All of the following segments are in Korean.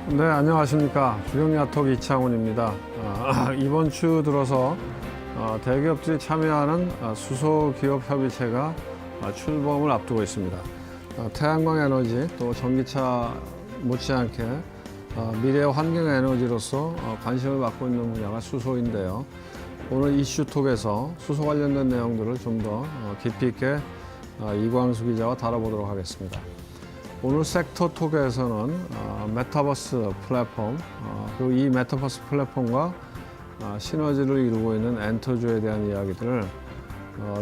네, 안녕하십니까. 주경야톡 이창훈입니다. 이번 주 들어서 대기업들이 참여하는 수소기업협의체가 출범을 앞두고 있습니다. 태양광 에너지 또 전기차 못지않게 미래 환경 에너지로서 관심을 받고 있는 분야가 수소인데요. 오늘 이슈톡에서 수소 관련된 내용들을 좀 더 깊이 있게 이광수 기자와 다뤄보도록 하겠습니다. 오늘 섹터톡에서는 메타버스 플랫폼, 그리고 이 메타버스 플랫폼과 시너지를 이루고 있는 엔터주에 대한 이야기들을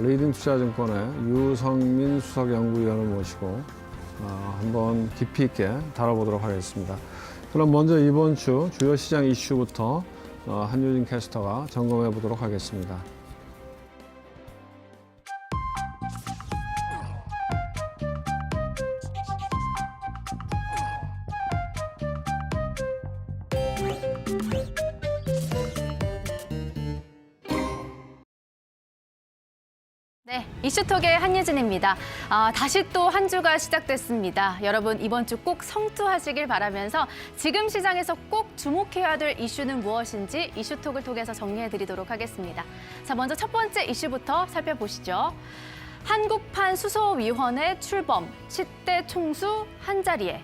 리딩투자증권의 유성민 수석연구위원을 모시고 한번 깊이 있게 다뤄보도록 하겠습니다. 그럼 먼저 이번 주 주요 시장 이슈부터 한유진 캐스터가 점검해 보도록 하겠습니다. 네, 이슈톡의 한유진입니다. 다시 또 한 주가 시작됐습니다. 여러분 이번 주 꼭 성투하시길 바라면서 지금 시장에서 꼭 주목해야 될 이슈는 무엇인지 이슈톡을 통해서 정리해드리도록 하겠습니다. 자, 먼저 첫 번째 이슈부터 살펴보시죠. 한국판 수소위원회 출범, 10대 총수 한자리에.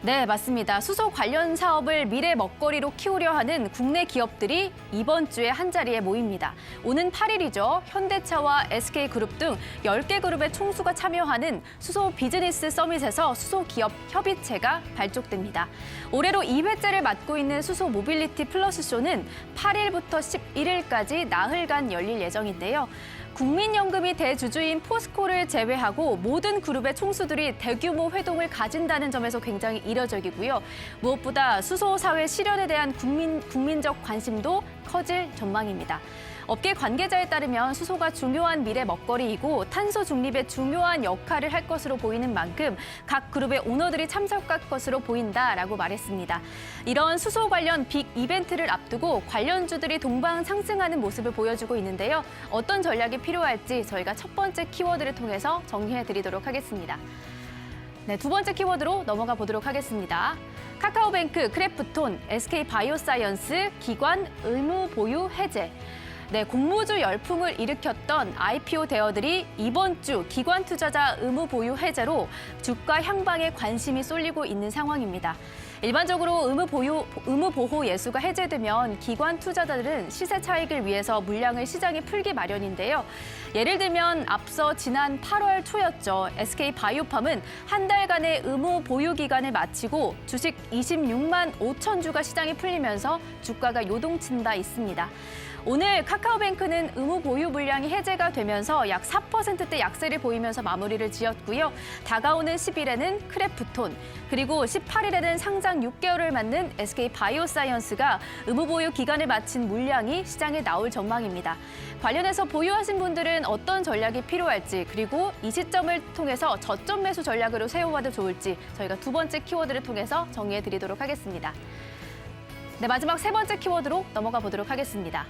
네, 맞습니다. 수소 관련 사업을 미래 먹거리로 키우려 하는 국내 기업들이 이번 주에 한자리에 모입니다. 오는 8일이죠. 현대차와 SK그룹 등 10개 그룹의 총수가 참여하는 수소 비즈니스 서밋에서 수소기업 협의체가 발족됩니다. 올해로 2회째를 맡고 있는 수소 모빌리티 플러스 쇼는 8일부터 11일까지 나흘간 열릴 예정인데요. 국민연금이 대주주인 포스코를 제외하고 모든 그룹의 총수들이 대규모 회동을 가진다는 점에서 굉장히 이례적이고요. 무엇보다 수소 사회 실현에 대한 국민적 관심도 커질 전망입니다. 업계 관계자에 따르면 수소가 중요한 미래 먹거리이고 탄소 중립에 중요한 역할을 할 것으로 보이는 만큼 각 그룹의 오너들이 참석할 것으로 보인다라고 말했습니다. 이런 수소 관련 빅 이벤트를 앞두고 관련주들이 동방 상승하는 모습을 보여주고 있는데요. 어떤 전략이 필요할지 저희가 첫 번째 키워드를 통해서 정리해드리도록 하겠습니다. 네, 두 번째 키워드로 넘어가 보도록 하겠습니다. 카카오뱅크, 크래프톤, SK바이오사이언스, 기관 의무 보유 해제. 네, 공모주 열풍을 일으켰던 IPO 대여들이 이번 주 기관 투자자 의무 보유 해제로 주가 향방에 관심이 쏠리고 있는 상황입니다. 일반적으로 의무 보호 예수가 해제되면 기관 투자자들은 시세 차익을 위해서 물량을 시장에 풀기 마련인데요. 예를 들면 앞서 지난 8월 초였죠. SK바이오팜은 한 달간의 의무 보유 기간을 마치고 주식 26만 5천 주가 시장에 풀리면서 주가가 요동친다 있습니다. 오늘 카카오뱅크는 의무 보유 물량이 해제가 되면서 약 4%대 약세를 보이면서 마무리를 지었고요. 다가오는 10일에는 크래프톤, 그리고 18일에는 상장 6개월을 맞는 SK바이오사이언스가 의무 보유 기간을 마친 물량이 시장에 나올 전망입니다. 관련해서 보유하신 분들은 어떤 전략이 필요할지, 그리고 이 시점을 통해서 저점 매수 전략으로 세워봐도 좋을지 저희가 두 번째 키워드를 통해서 정리해드리도록 하겠습니다. 네, 마지막 세 번째 키워드로 넘어가 보도록 하겠습니다.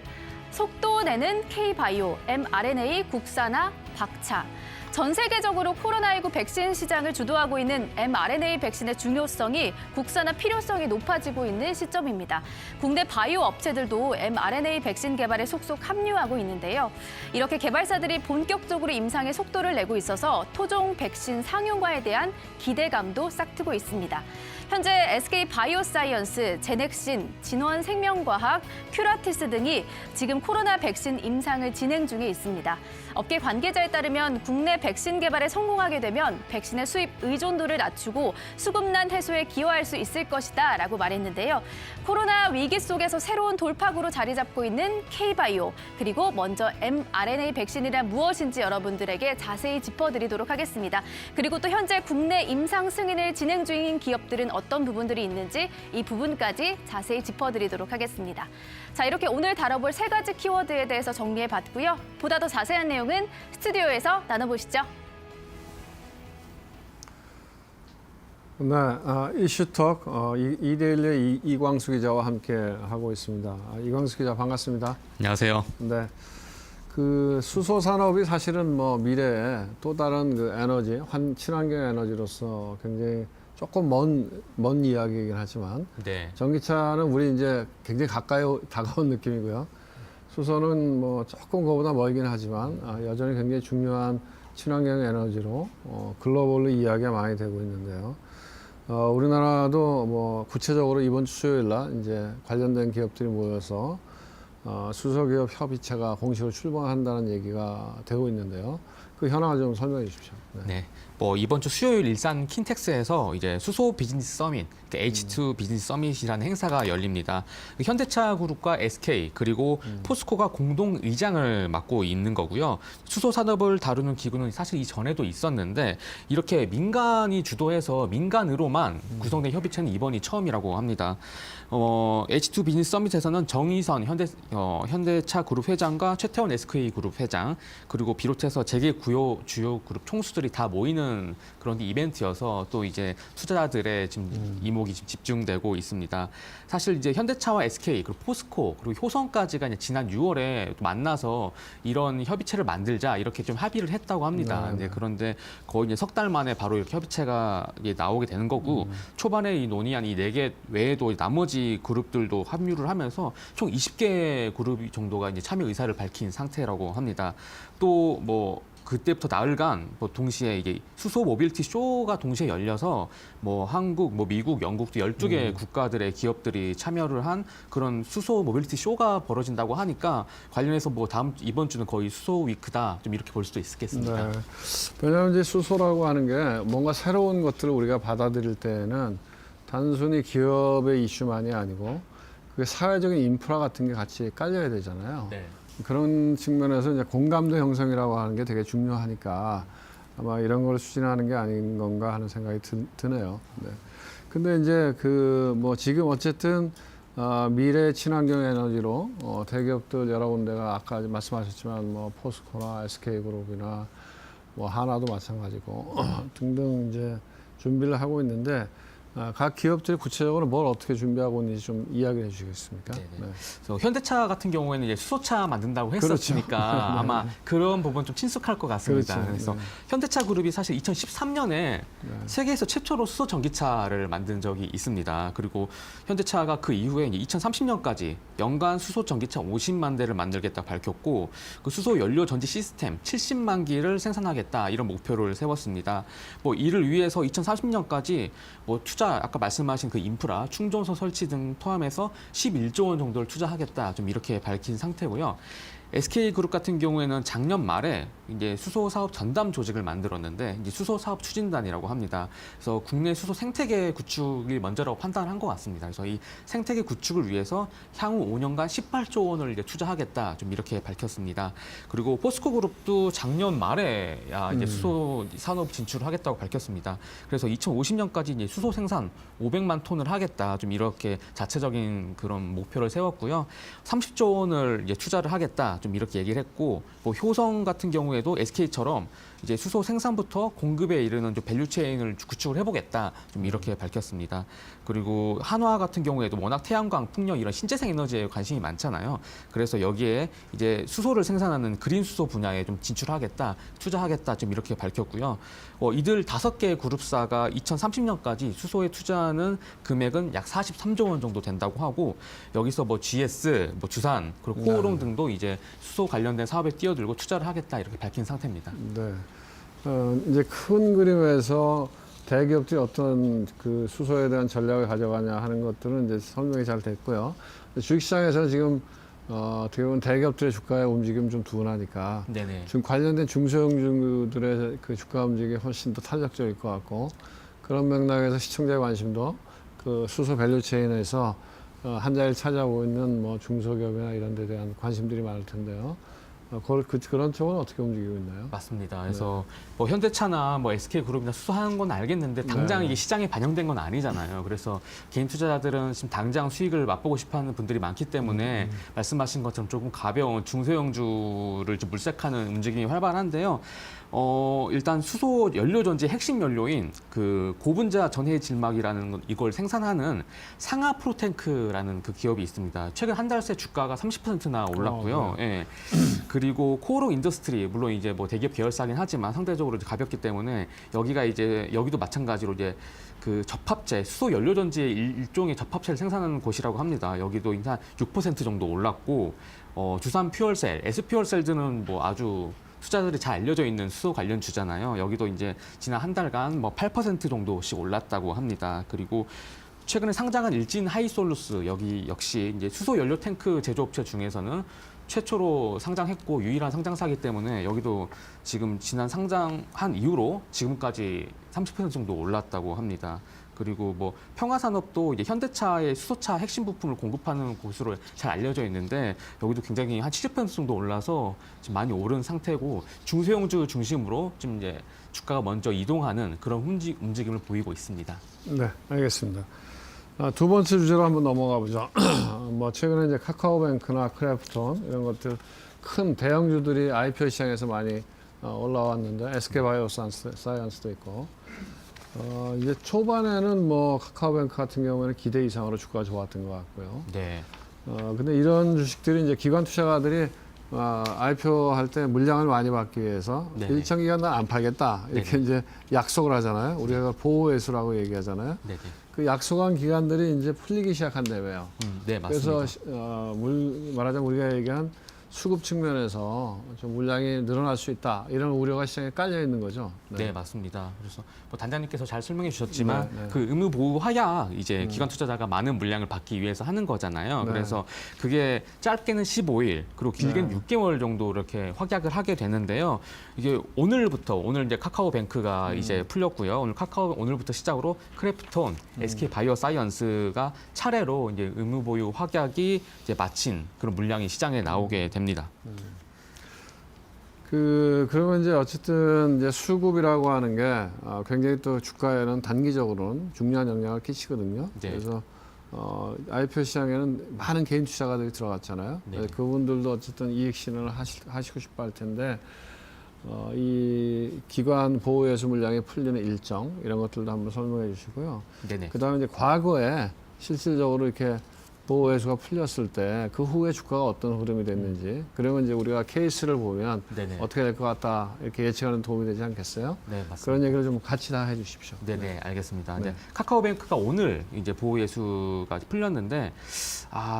속도 내는 K바이오, mRNA 국산화 박차. 전 세계적으로 코로나19 백신 시장을 주도하고 있는 mRNA 백신의 중요성이 국산화 필요성이 높아지고 있는 시점입니다. 국내 바이오 업체들도 mRNA 백신 개발에 속속 합류하고 있는데요. 이렇게 개발사들이 본격적으로 임상에 속도를 내고 있어서 토종 백신 상용화에 대한 기대감도 싹트고 있습니다. 현재 SK바이오사이언스, 제넥신, 진원생명과학, 큐라티스 등이 지금 코로나 백신 임상을 진행 중에 있습니다. 업계 관계자에 따르면 국내 백신 개발에 성공하게 되면 백신의 수입 의존도를 낮추고 수급난 해소에 기여할 수 있을 것이다 라고 말했는데요. 코로나 위기 속에서 새로운 돌파구로 자리 잡고 있는 K바이오, 그리고 먼저 mRNA 백신이란 무엇인지 여러분들에게 자세히 짚어드리도록 하겠습니다. 그리고 또 현재 국내 임상 승인을 진행 중인 기업들은 어떤 부분들이 있는지 이 부분까지 자세히 짚어드리도록 하겠습니다. 자, 이렇게 오늘 다뤄볼 세 가지 키워드에 대해서 정리해봤고요. 보다 더 자세한 내용은 스튜디오에서 나눠보시죠. 네, 이슈톡 이데일리의 이광수 기자와 함께 하고 있습니다. 이광수 기자 반갑습니다. 안녕하세요. 네, 그 수소 산업이 사실은 뭐 미래에 또 다른 그 에너지, 친환경 에너지로서 굉장히 조금 먼 이야기이긴 하지만 네. 전기차는 우리 이제 굉장히 가까이 다가온 느낌이고요. 수소는 뭐 조금 그거보다 멀긴 하지만 여전히 굉장히 중요한 친환경 에너지로 글로벌로 이야기가 많이 되고 있는데요. 우리나라도 뭐 구체적으로 이번 주 수요일 날 이제 관련된 기업들이 모여서 수소기업 협의체가 공식으로 출범한다는 얘기가 되고 있는데요. 그 현황을 좀 설명해 주십시오. 네. 네. 뭐 이번 주 수요일 일산 킨텍스에서 이제 수소 비즈니스 서밋, H2 비즈니스 서밋이라는 행사가 열립니다. 현대차 그룹과 SK 그리고 포스코가 공동 의장을 맡고 있는 거고요. 수소 산업을 다루는 기구는 사실 이전에도 있었는데 이렇게 민간이 주도해서 민간으로만 구성된 협의체는 이번이 처음이라고 합니다. H2 비즈니스 서밋에서는 정의선 현대차 그룹 회장과 최태원 SK 그룹 회장 그리고 비롯해서 재계 주요 그룹 총수들이 다 모이는 그런 이벤트여서 또 이제 투자자들의 지금 이목이 지금 집중되고 있습니다. 사실 이제 현대차와 SK 그리고 포스코 그리고 효성까지가 이제 지난 6월에 또 만나서 이런 협의체를 만들자 이렇게 좀 합의를 했다고 합니다. 네. 그런데 거의 이제 석 달 만에 바로 이렇게 협의체가 이제 나오게 되는 거고 초반에 이 논의한 이 4개 외에도 나머지 그룹들도 합류를 하면서 총 20개 그룹 정도가 이제 참여 의사를 밝힌 상태라고 합니다. 또 뭐 그때부터 나흘간 뭐 동시에 이게 수소 모빌리티 쇼가 동시에 열려서 뭐 한국, 뭐 미국, 영국도 12개 국가들의 기업들이 참여를 한 그런 수소 모빌리티 쇼가 벌어진다고 하니까 관련해서 뭐 이번 주는 거의 수소 위크다 좀 이렇게 볼 수도 있겠습니다. 네. 왜냐하면 이제 수소라고 하는 게 뭔가 새로운 것들을 우리가 받아들일 때는 단순히 기업의 이슈만이 아니고 그게 사회적인 인프라 같은 게 같이 깔려야 되잖아요. 네. 그런 측면에서 이제 공감도 형성이라고 하는 게 되게 중요하니까 아마 이런 걸 추진하는 게 아닌 건가 하는 생각이 드네요. 네. 근데 이제 그 뭐 지금 어쨌든 미래 친환경 에너지로 대기업들 여러 군데가 아까 말씀하셨지만 뭐 포스코나 SK그룹이나 뭐 하나도 마찬가지고 등등 이제 준비를 하고 있는데 각 기업들이 구체적으로 뭘 어떻게 준비하고 있는지 좀 이야기해 주시겠습니까? 네네. 네. 그래서 현대차 같은 경우에는 이제 수소차 만든다고 했었으니까 그렇죠. 아마 그런 부분 좀 친숙할 것 같습니다. 그렇죠. 그래서 네. 현대차 그룹이 사실 2013년에 네. 세계에서 최초로 수소 전기차를 만든 적이 있습니다. 그리고 현대차가 그 이후에 2030년까지 연간 수소 전기차 50만 대를 만들겠다고 밝혔고 그 수소 연료 전지 시스템 70만 기를 생산하겠다 이런 목표를 세웠습니다. 뭐 이를 위해서 2030년까지 뭐 투자 아까 말씀하신 그 인프라 충전소 설치 등 포함해서 11조 원 정도를 투자하겠다 좀 이렇게 밝힌 상태고요. SK그룹 같은 경우에는 작년 말에 이제 수소 사업 전담 조직을 만들었는데 이제 수소 사업 추진단이라고 합니다. 그래서 국내 수소 생태계 구축이 먼저라고 판단을 한 것 같습니다. 그래서 이 생태계 구축을 위해서 향후 5년간 18조 원을 이제 투자하겠다 좀 이렇게 밝혔습니다. 그리고 포스코그룹도 작년 말에 이제 수소 산업 진출을 하겠다고 밝혔습니다. 그래서 2050년까지 이제 수소 생산 500만 톤을 하겠다 좀 이렇게 자체적인 그런 목표를 세웠고요. 30조 원을 이제 투자를 하겠다. 좀 이렇게 얘기를 했고 뭐 효성 같은 경우에도 SK처럼 이제 수소 생산부터 공급에 이르는 좀 밸류체인을 구축을 해보겠다 좀 이렇게 밝혔습니다. 그리고 한화 같은 경우에도 워낙 태양광, 풍력 이런 신재생 에너지에 관심이 많잖아요. 그래서 여기에 이제 수소를 생산하는 그린 수소 분야에 좀 진출하겠다, 투자하겠다 좀 이렇게 밝혔고요. 이들 5개 그룹사가 2030년까지 수소에 투자하는 금액은 약 43조 원 정도 된다고 하고 여기서 뭐 GS, 뭐 주산, 그리고 코오롱 등도 이제 수소 관련된 사업에 뛰어들고 투자를 하겠다 이렇게 밝힌 상태입니다. 네. 이제 큰 그림에서 대기업들이 어떤 그 수소에 대한 전략을 가져가냐 하는 것들은 이제 설명이 잘 됐고요. 주식시장에서는 지금 어떻게 보면 대기업들의 주가의 움직임 좀 둔하니까 네네. 지금 관련된 중소형주들의 그 주가 움직임이 훨씬 더 탄력적일 것 같고 그런 맥락에서 시청자의 관심도 그 수소 밸류체인에서 한 자리를 차지하고 있는 뭐 중소기업이나 이런 데 대한 관심들이 많을 텐데요. 그런 쪽은 어떻게 움직이고 있나요? 맞습니다. 그래서 뭐 현대차나 뭐 SK그룹이나 수소하는 건 알겠는데 당장 이게 시장에 반영된 건 아니잖아요. 그래서 개인 투자자들은 지금 당장 수익을 맛보고 싶어하는 분들이 많기 때문에 말씀하신 것처럼 조금 가벼운 중소형주를 좀 물색하는 움직임이 활발한데요. 일단 수소 연료 전지 핵심 연료인 그 고분자 전해 질막이라는 이걸 생산하는 상하 프로탱크라는 그 기업이 있습니다. 최근 한 달 새 주가가 30%나 올랐고요. 예. 그리고 코오롱 인더스트리 물론 이제 뭐 대기업 계열사긴 하지만 상대적으로 이제 가볍기 때문에 여기도 마찬가지로 이제 그 접합제 수소 연료 전지의 일종의 접합체를 생산하는 곳이라고 합니다. 여기도 한 6% 정도 올랐고 주산 퓨얼셀, S퓨얼셀즈는 뭐 아주 투자들이 잘 알려져 있는 수소 관련 주잖아요. 여기도 이제 지난 한 달간 뭐 8% 정도씩 올랐다고 합니다. 그리고 최근에 상장한 일진 하이솔루스 여기 역시 이제 수소 연료 탱크 제조업체 중에서는 최초로 상장했고 유일한 상장사이기 때문에 여기도 지금 지난 상장한 이후로 지금까지 30% 정도 올랐다고 합니다. 그리고 뭐 평화산업도 이제 현대차의 수소차 핵심 부품을 공급하는 곳으로 잘 알려져 있는데 여기도 굉장히 한 70% 정도 올라서 지금 많이 오른 상태고 중소형주 중심으로 좀 이제 주가가 먼저 이동하는 그런 움직임을 보이고 있습니다. 네, 알겠습니다. 두 번째 주제로 한번 넘어가 보죠. 뭐 최근에 이제 카카오뱅크나 크래프톤 이런 것들 큰 대형주들이 IPO 시장에서 많이 올라왔는데 SK바이오사이언스도 있고 이제 초반에는 뭐 카카오뱅크 같은 경우에는 기대 이상으로 주가가 좋았던 것 같고요. 네. 근데 이런 주식들이 이제 기관 투자가들이 IPO 할 때 물량을 많이 받기 위해서 네네. 일정 기간 난 안 팔겠다 이렇게 네네. 이제 약속을 하잖아요. 우리가 보호회수라고 얘기하잖아요. 네네. 그 약속한 기간들이 이제 풀리기 시작한다며요. 네, 맞습니다. 그래서 말하자면 우리가 얘기한 수급 측면에서 좀 물량이 늘어날 수 있다 이런 우려가 시장에 깔려 있는 거죠. 네, 맞습니다. 그래서 뭐 단장님께서 잘 설명해 주셨지만 네, 네. 그 의무 보호 하야 이제 기관 투자자가 많은 물량을 받기 위해서 하는 거잖아요. 네. 그래서 그게 짧게는 15일 그리고 길게는 네. 6개월 정도 이렇게 확약을 하게 되는데요. 이게 오늘 이제 카카오뱅크가 이제 풀렸고요. 오늘부터 시작으로 크래프톤, SK 바이오사이언스가 차례로 이제 의무 보유 확약이 이제 마친 그런 물량이 시장에 나오게 됩니다. 그러면 이제 어쨌든 이제 수급이라고 하는 게 굉장히 또 주가에는 단기적으로는 중요한 영향을 끼치거든요. 네. 그래서 IPO 시장에는 많은 개인 투자가들이 들어갔잖아요. 네. 그분들도 어쨌든 이익 실현을 하시고 싶어 할 텐데 이 기관 보호예수 물량이 풀리는 일정 이런 것들도 한번 설명해 주시고요. 네네. 그다음에 이제 과거에 실질적으로 이렇게 보호예수가 풀렸을 때 그 후에 주가가 어떤 흐름이 됐는지 그러면 이제 우리가 케이스를 보면 네네. 어떻게 될 것 같다 이렇게 예측하는 도움이 되지 않겠어요? 네, 맞습니다. 그런 얘기를 좀 같이 다 해주십시오. 네네, 알겠습니다. 네. 이제 카카오뱅크가 오늘 이제 보호예수가 풀렸는데,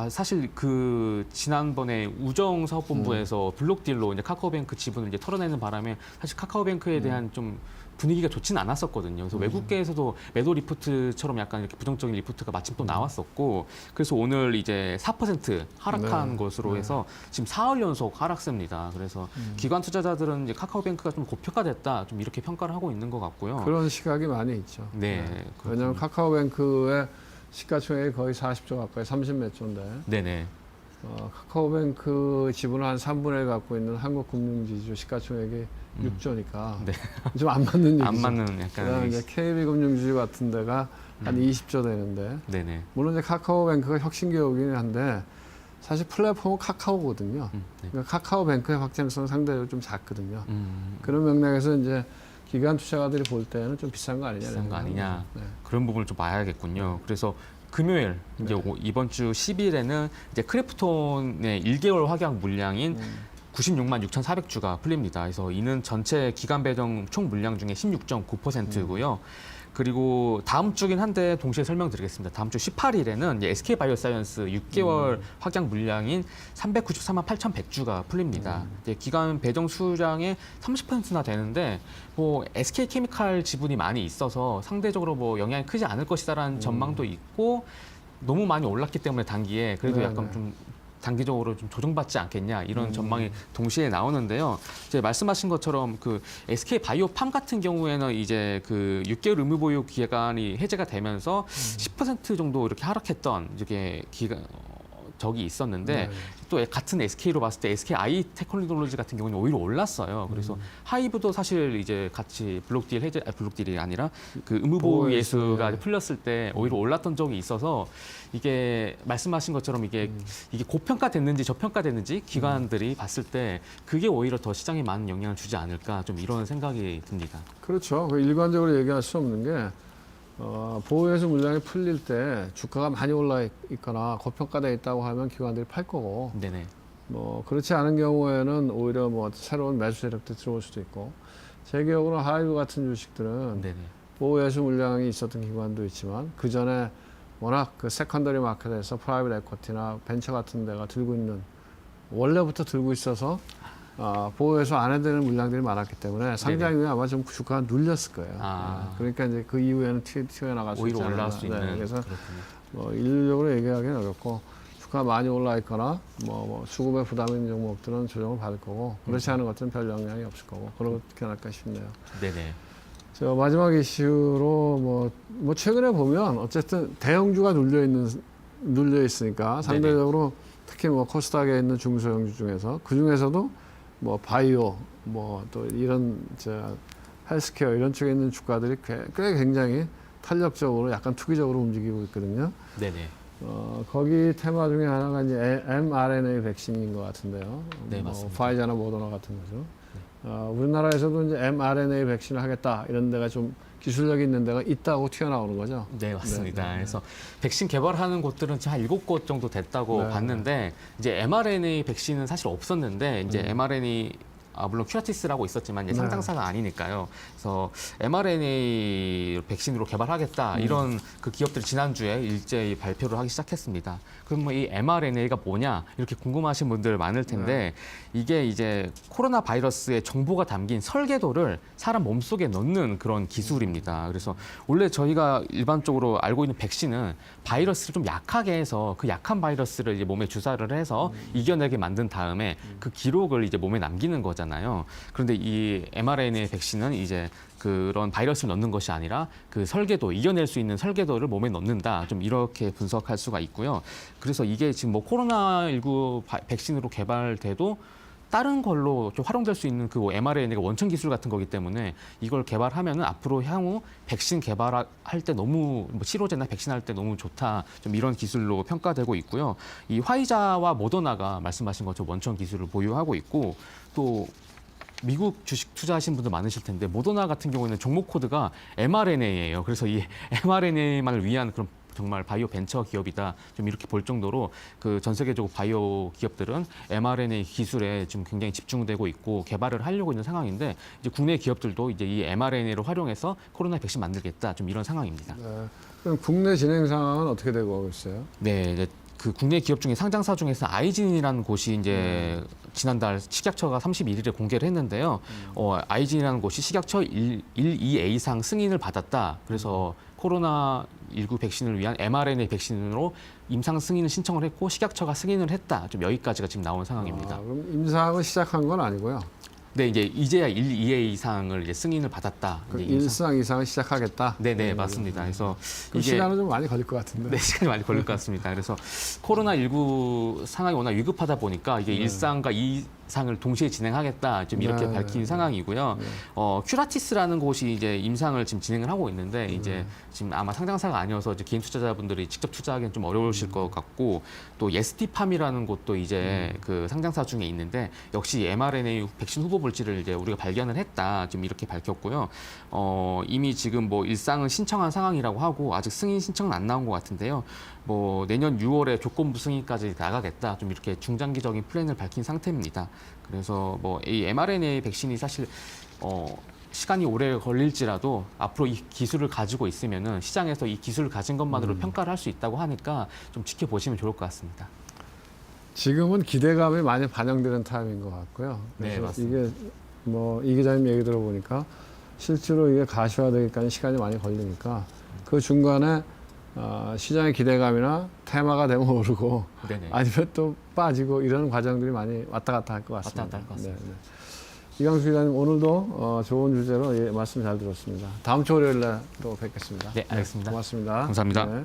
사실 그 지난번에 우정사업본부에서 블록딜로 이제 카카오뱅크 지분을 이제 털어내는 바람에 사실 카카오뱅크에 대한 좀 분위기가 좋지는 않았었거든요. 그래서 외국계에서도 매도 리포트처럼 약간 이렇게 부정적인 리포트가 마침 또 나왔었고, 그래서 오늘 이제 4% 하락한 네. 것으로 해서 지금 4월 연속 하락세입니다. 그래서 기관 투자자들은 이제 카카오뱅크가 좀 고평가됐다, 좀 이렇게 평가를 하고 있는 것 같고요. 그런 시각이 많이 있죠. 네, 왜냐하면 카카오뱅크의 시가총액이 거의 40조 가까이 30몇 조인데 네네. 카카오뱅크 지분을 한 3분의 1 갖고 있는 한국금융지주 시가총액이 6조니까 네. 좀 안 맞는 얘기죠. 안 맞는 약간. 그다음에 이제 KB금융지주 같은 데가 한 20조 되는데 네네. 물론 이제 카카오뱅크가 혁신기업이긴 한데 사실 플랫폼은 카카오거든요. 네. 그러니까 카카오뱅크의 확장성은 상대적으로 좀 작거든요. 음, 그런 맥락에서 이제 기관 투자가들이 볼 때는 좀 비싼 거 아니냐. 비싼 거 아니냐. 네. 그런 부분을 좀 봐야겠군요. 그래서 금요일 이제 이번 주 10일에는 이제 크래프톤의 1개월 확약 물량인 96만 6,400주가 풀립니다. 그래서 이는 전체 기간 배정 총 물량 중에 16.9%고요. 그리고 다음 주긴 한데 동시에 설명드리겠습니다. 다음 주 18일에는 SK 바이오사이언스 6개월 확약 물량인 393만 8,100주가 풀립니다. 이제 기간 배정 수량의 30%나 되는데 뭐 SK 케미칼 지분이 많이 있어서 상대적으로 뭐 영향이 크지 않을 것이다라는 전망도 있고 너무 많이 올랐기 때문에 단기에 그래도 네, 약간 네. 좀 단기적으로 좀 조정받지 않겠냐 이런 전망이 동시에 나오는데요. 이제 말씀하신 것처럼 그 SK 바이오팜 같은 경우에는 이제 그 6개월 의무 보유 기간이 해제가 되면서 10% 정도 이렇게 하락했던 이게 적이 있었는데 네. 또 같은 SK로 봤을 때 SK 아이 테크놀로지 같은 경우는 오히려 올랐어요. 그래서 하이브도 사실 이제 같이 블록딜이 아니라 그 의무보호 예수가 네. 풀렸을 때 오히려 올랐던 적이 있어서 이게 말씀하신 것처럼 이게 고평가됐는지 저평가됐는지 기관들이 봤을 때 그게 오히려 더 시장에 많은 영향을 주지 않을까 좀 이런 생각이 듭니다. 그렇죠. 그 일관적으로 얘기할 수 없는 게 보호예수 물량이 풀릴 때 주가가 많이 올라 있거나 고평가돼 있다고 하면 기관들이 팔 거고 네네. 뭐 그렇지 않은 경우에는 오히려 뭐 새로운 매수 세력도 들어올 수도 있고 제 기억으로 하이브 같은 주식들은 네네. 보호예수 물량이 있었던 기관도 있지만 그 전에 워낙 그 세컨더리 마켓에서 프라이빗 에쿼티나 벤처 같은 데가 들고 있는 원래부터 들고 있어서 보호예수 안에 드는 물량들이 많았기 때문에 상장 이후에 아마 좀 주가가 눌렸을 거예요. 아. 네. 그러니까 이제 그 이후에는 튀어나갈 수 오히려 있지 않나. 올라갈 수 있는. 네. 그래서 그렇군요. 뭐 일률적으로 얘기하기는 어렵고 주가가 많이 올라 있거나 뭐 수급에 부담 있는 종목들은 조정을 받을 거고 그렇지 않은 것들은 별 영향이 없을 거고 그렇게 할까 싶네요. 네네. 저 마지막 이슈로 뭐 최근에 보면 어쨌든 대형주가 눌려 있으니까 상대적으로 특히 뭐 코스닥에 있는 중소형주 중에서 그 중에서도 뭐 바이오 뭐 또 이런 헬스케어 이런 쪽에 있는 주가들이 꽤 굉장히 탄력적으로 약간 투기적으로 움직이고 있거든요. 네네. 거기 테마 중에 하나가 이제 mRNA 백신인 것 같은데요. 네, 맞습니다. 파이자나 모더나 같은 거죠. 우리나라에서도 이제 mRNA 백신을 하겠다 이런 데가 좀 기술력이 있는 데가 있다고 튀어나오는 거죠. 네, 맞습니다. 네, 네. 그래서 백신 개발하는 곳들은 지금 한 7곳 정도 됐다고 네. 봤는데 이제 mRNA 백신은 사실 없었는데 이제 mRNA 물론 큐라티스라고 있었지만 이제 네. 상장사가 아니니까요. 그래서 mRNA 백신으로 개발하겠다 이런 그 기업들이 지난주에 일제히 발표를 하기 시작했습니다. 그럼 뭐 이 mRNA가 뭐냐 이렇게 궁금하신 분들 많을 텐데 이게 이제 코로나 바이러스의 정보가 담긴 설계도를 사람 몸속에 넣는 그런 기술입니다. 그래서 원래 저희가 일반적으로 알고 있는 백신은 바이러스를 좀 약하게 해서 그 약한 바이러스를 이제 몸에 주사를 해서 이겨내게 만든 다음에 그 기록을 이제 몸에 남기는 거잖아요. 그런데 이 mRNA 백신은 이제 그런 바이러스를 넣는 것이 아니라 그 설계도, 이겨낼 수 있는 설계도를 몸에 넣는다. 좀 이렇게 분석할 수가 있고요. 그래서 이게 지금 뭐 코로나19 백신으로 개발돼도 다른 걸로 좀 활용될 수 있는 그 mRNA가 원천 기술 같은 거기 때문에 이걸 개발하면은 앞으로 향후 백신 개발할 때 너무 뭐 치료제나 백신 할 때 너무 좋다. 좀 이런 기술로 평가되고 있고요. 이 화이자와 모더나가 말씀하신 것처럼 원천 기술을 보유하고 있고 또 미국 주식 투자하신 분들 많으실 텐데 모더나 같은 경우에는 종목 코드가 mRNA예요. 그래서 이 mRNA만을 위한 그런 정말 바이오 벤처 기업이다. 좀 이렇게 볼 정도로 그 전 세계적으로 바이오 기업들은 mRNA 기술에 좀 굉장히 집중되고 있고 개발을 하려고 있는 상황인데 이제 국내 기업들도 이제 이 mRNA를 활용해서 코로나 백신 만들겠다. 좀 이런 상황입니다. 네. 그럼 국내 진행 상황은 어떻게 되고 있어요? 네, 이제 그 국내 기업 중에 상장사 중에서 아이진이라는 곳이 이제 지난달 식약처가 31일에 공개를 했는데요. 아이진이라는 곳이 식약처 1,2A상 승인을 받았다. 그래서 코로나19 백신을 위한 mRNA 백신으로 임상 승인을 신청을 했고 식약처가 승인을 했다. 좀 여기까지가 지금 나온 상황입니다. 그럼 임상을 시작한 건 아니고요. 네, 이제야 1,2A상을 이제 승인을 받았다. 그 이제 임상- 일상 이상을 시작하겠다. 네, 맞습니다. 그래서 그럼 시간은 좀 많이 걸릴 것 같은데. 네, 시간이 많이 걸릴 것 같습니다. 그래서 코로나19 상황이 워낙 위급하다 보니까 이게 1상과 2상을 동시에 진행하겠다. 좀 이렇게 네, 밝힌 네. 상황이고요. 큐라티스라는 곳이 이제 임상을 지금 진행을 하고 있는데 이제 지금 아마 상장사가 아니어서 이제 개인 투자자분들이 직접 투자하기는 좀 어려우실 것 같고 또 예스티팜이라는 곳도 이제 그 상장사 중에 있는데 역시 mRNA 백신 후보 물질을 이제 우리가 발견을 했다. 좀 이렇게 밝혔고요. 이미 지금 뭐 1상은 신청한 상황이라고 하고 아직 승인 신청은 안 나온 것 같은데요. 뭐 내년 6월에 조건부 승인까지 나가겠다. 좀 이렇게 중장기적인 플랜을 밝힌 상태입니다. 그래서 뭐 이 mRNA 백신이 사실 시간이 오래 걸릴지라도 앞으로 이 기술을 가지고 있으면은 시장에서 이 기술을 가진 것만으로 평가를 할 수 있다고 하니까 좀 지켜보시면 좋을 것 같습니다. 지금은 기대감이 많이 반영되는 타임인 것 같고요. 네, 그래서 맞습니다. 이게 뭐 이 기자님 얘기 들어보니까 실제로 이게 가시화되기까지 시간이 많이 걸리니까 그 중간에 시장의 기대감이나 테마가 되면 오르고 네네. 아니면 또 빠지고 이런 과정들이 많이 왔다 갔다 할 것 같습니다. 왔다 갔다 할것 같습니다. 네, 네. 이강수 기자님 오늘도 좋은 주제로 말씀 잘 들었습니다. 다음 주 월요일에 또 뵙겠습니다. 네, 알겠습니다. 고맙습니다. 감사합니다. 네.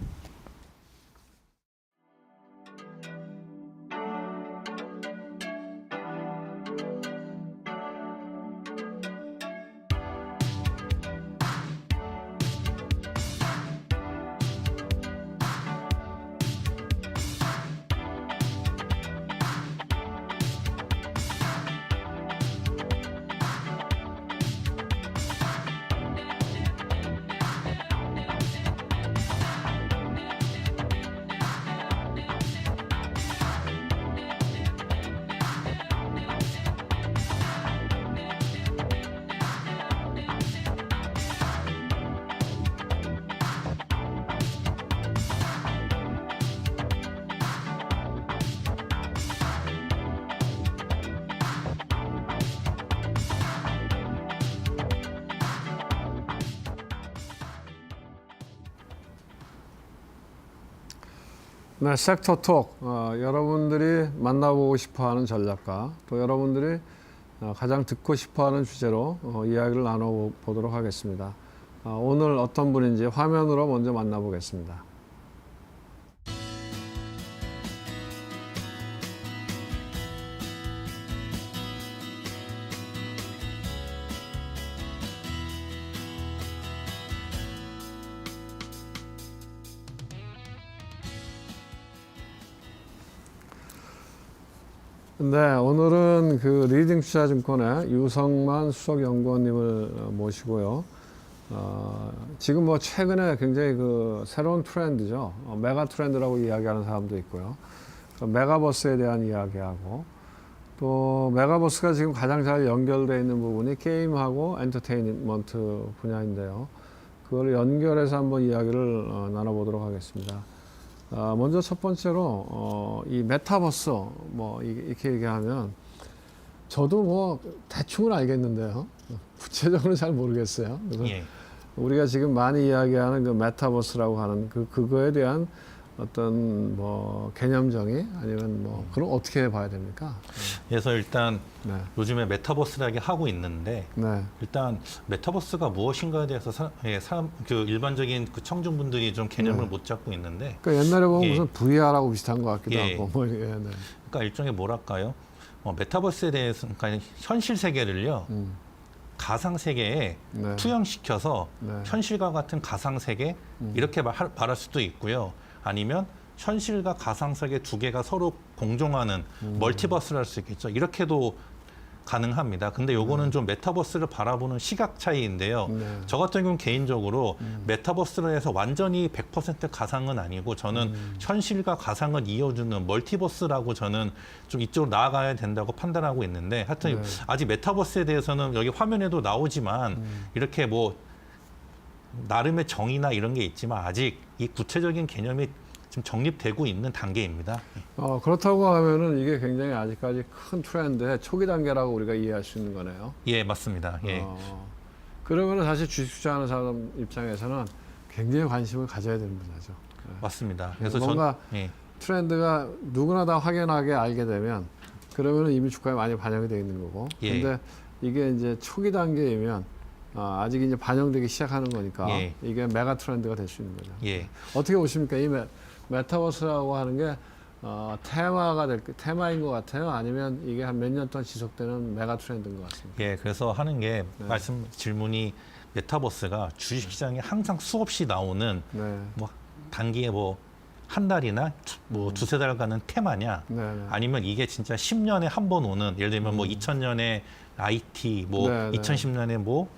네, 섹터 톡. 여러분들이 만나보고 싶어하는 전략가, 또 여러분들이 가장 듣고 싶어하는 주제로 이야기를 나눠보도록 하겠습니다. 오늘 어떤 분인지 화면으로 먼저 만나보겠습니다. 네, 오늘은 그 리딩투자증권의 유성만 수석연구원님을 모시고요. 지금 뭐 최근에 굉장히 그 새로운 트렌드죠. 메가 트렌드라고 이야기하는 사람도 있고요. 메가버스에 대한 이야기하고, 또 메가버스가 지금 가장 잘 연결되어 있는 부분이 게임하고 엔터테인먼트 분야인데요. 그걸 연결해서 한번 이야기를 나눠보도록 하겠습니다. 먼저 첫 번째로 이 메타버스 뭐 이렇게 얘기하면 저도 뭐 대충은 알겠는데요. 구체적으로는 잘 모르겠어요. 그래서 예. 우리가 지금 많이 이야기하는 그 메타버스라고 하는 그거에 대한 어떤 뭐 개념정의 아니면 뭐 그럼 어떻게 봐야 됩니까? 그래서 일단 네. 요즘에 메타버스라고 하고 있는데 네. 일단 메타버스가 무엇인가에 대해서 사람 그 일반적인 그 청중분들이 좀 개념을 네. 못 잡고 있는데 그러니까 옛날에 보면 예. 무슨 VR하고 비슷한 것 같기도 예. 하고 뭐 예, 네. 그러니까 일종의 뭐랄까요? 메타버스에 대해서 그러니까 현실 세계를요. 가상 세계에 네. 투영시켜서 네. 현실과 같은 가상 세계 이렇게 말할 수도 있고요. 아니면 현실과 가상 세계 두 개가 서로 공존하는 멀티버스를 할 수 있겠죠. 이렇게도 가능합니다. 근데 요거는 좀 메타버스를 바라보는 시각 차이인데요. 네. 저 같은 경우는 개인적으로 메타버스로 해서 완전히 100% 가상은 아니고 저는 현실과 가상을 이어주는 멀티버스라고 저는 좀 이쪽으로 나아가야 된다고 판단하고 있는데 하여튼 네. 아직 메타버스에 대해서는 여기 화면에도 나오지만 이렇게 뭐 나름의 정의나 이런 게 있지만 아직 이 구체적인 개념이 지금 정립되고 있는 단계입니다. 그렇다고 하면은 이게 굉장히 아직까지 큰 트렌드의 초기 단계라고 우리가 이해할 수 있는 거네요. 예, 맞습니다. 예. 그러면은 사실 주식 투자하는 사람 입장에서는 굉장히 관심을 가져야 되는 분야죠. 맞습니다. 그래서 뭔가 예. 트렌드가 누구나 다 확연하게 알게 되면 그러면은 이미 주가에 많이 반영이 되어 있는 거고. 예. 근데 이게 이제 초기 단계이면 아직 이제 반영되기 시작하는 거니까 예. 이게 메가 트렌드가 될 수 있는 거죠. 예. 어떻게 보십니까? 이 메타버스라고 하는 게 테마인 것 같아요? 아니면 이게 한 몇 년 동안 지속되는 메가 트렌드인 것 같습니다. 예, 그래서 하는 게 네. 말씀 질문이 메타버스가 주식시장에 항상 수없이 나오는 네. 뭐 단기에 뭐 한 달이나 뭐 두세 달간은 테마냐 네, 네. 아니면 이게 진짜 10년에 한 번 오는 예를 들면 뭐 2000년에 IT 뭐 네, 네. 2010년에 뭐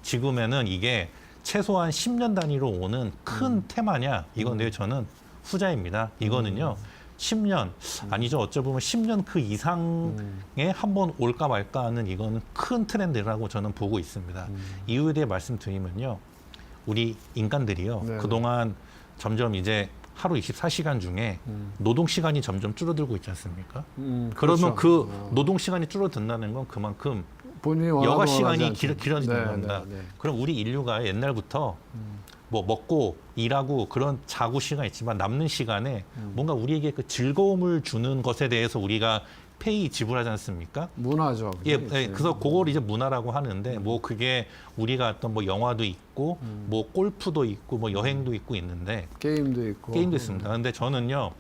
지금에는 이게 최소한 10년 단위로 오는 큰 테마냐 이건데 저는 후자입니다. 이거는요. 10년 아니죠. 어찌 보면 10년 그 이상에 한 번 올까 말까 하는 이거는 큰 트렌드라고 저는 보고 있습니다. 이유에 대해 말씀드리면요. 우리 인간들이요. 네네. 그동안 점점 이제 하루 24시간 중에 노동 시간이 점점 줄어들고 있지 않습니까? 그렇죠. 그러면 그 노동 시간이 줄어든다는 건 그만큼 본인이 원하는 여가 거 시간이 원하지 않죠. 길어지는 네, 겁니다. 네, 네. 그럼 우리 인류가 옛날부터 뭐 먹고 일하고 그런 자구 시간 있지만 남는 시간에 뭔가 우리에게 그 즐거움을 주는 것에 대해서 우리가 페이 지불하지 않습니까? 문화죠. 예, 그죠? 예, 그래서 그걸 이제 문화라고 하는데 뭐 그게 우리가 어떤 뭐 영화도 있고 뭐 골프도 있고 뭐 여행도 있고 있는데 게임도 있고. 게임도 있습니다. 근데 저는요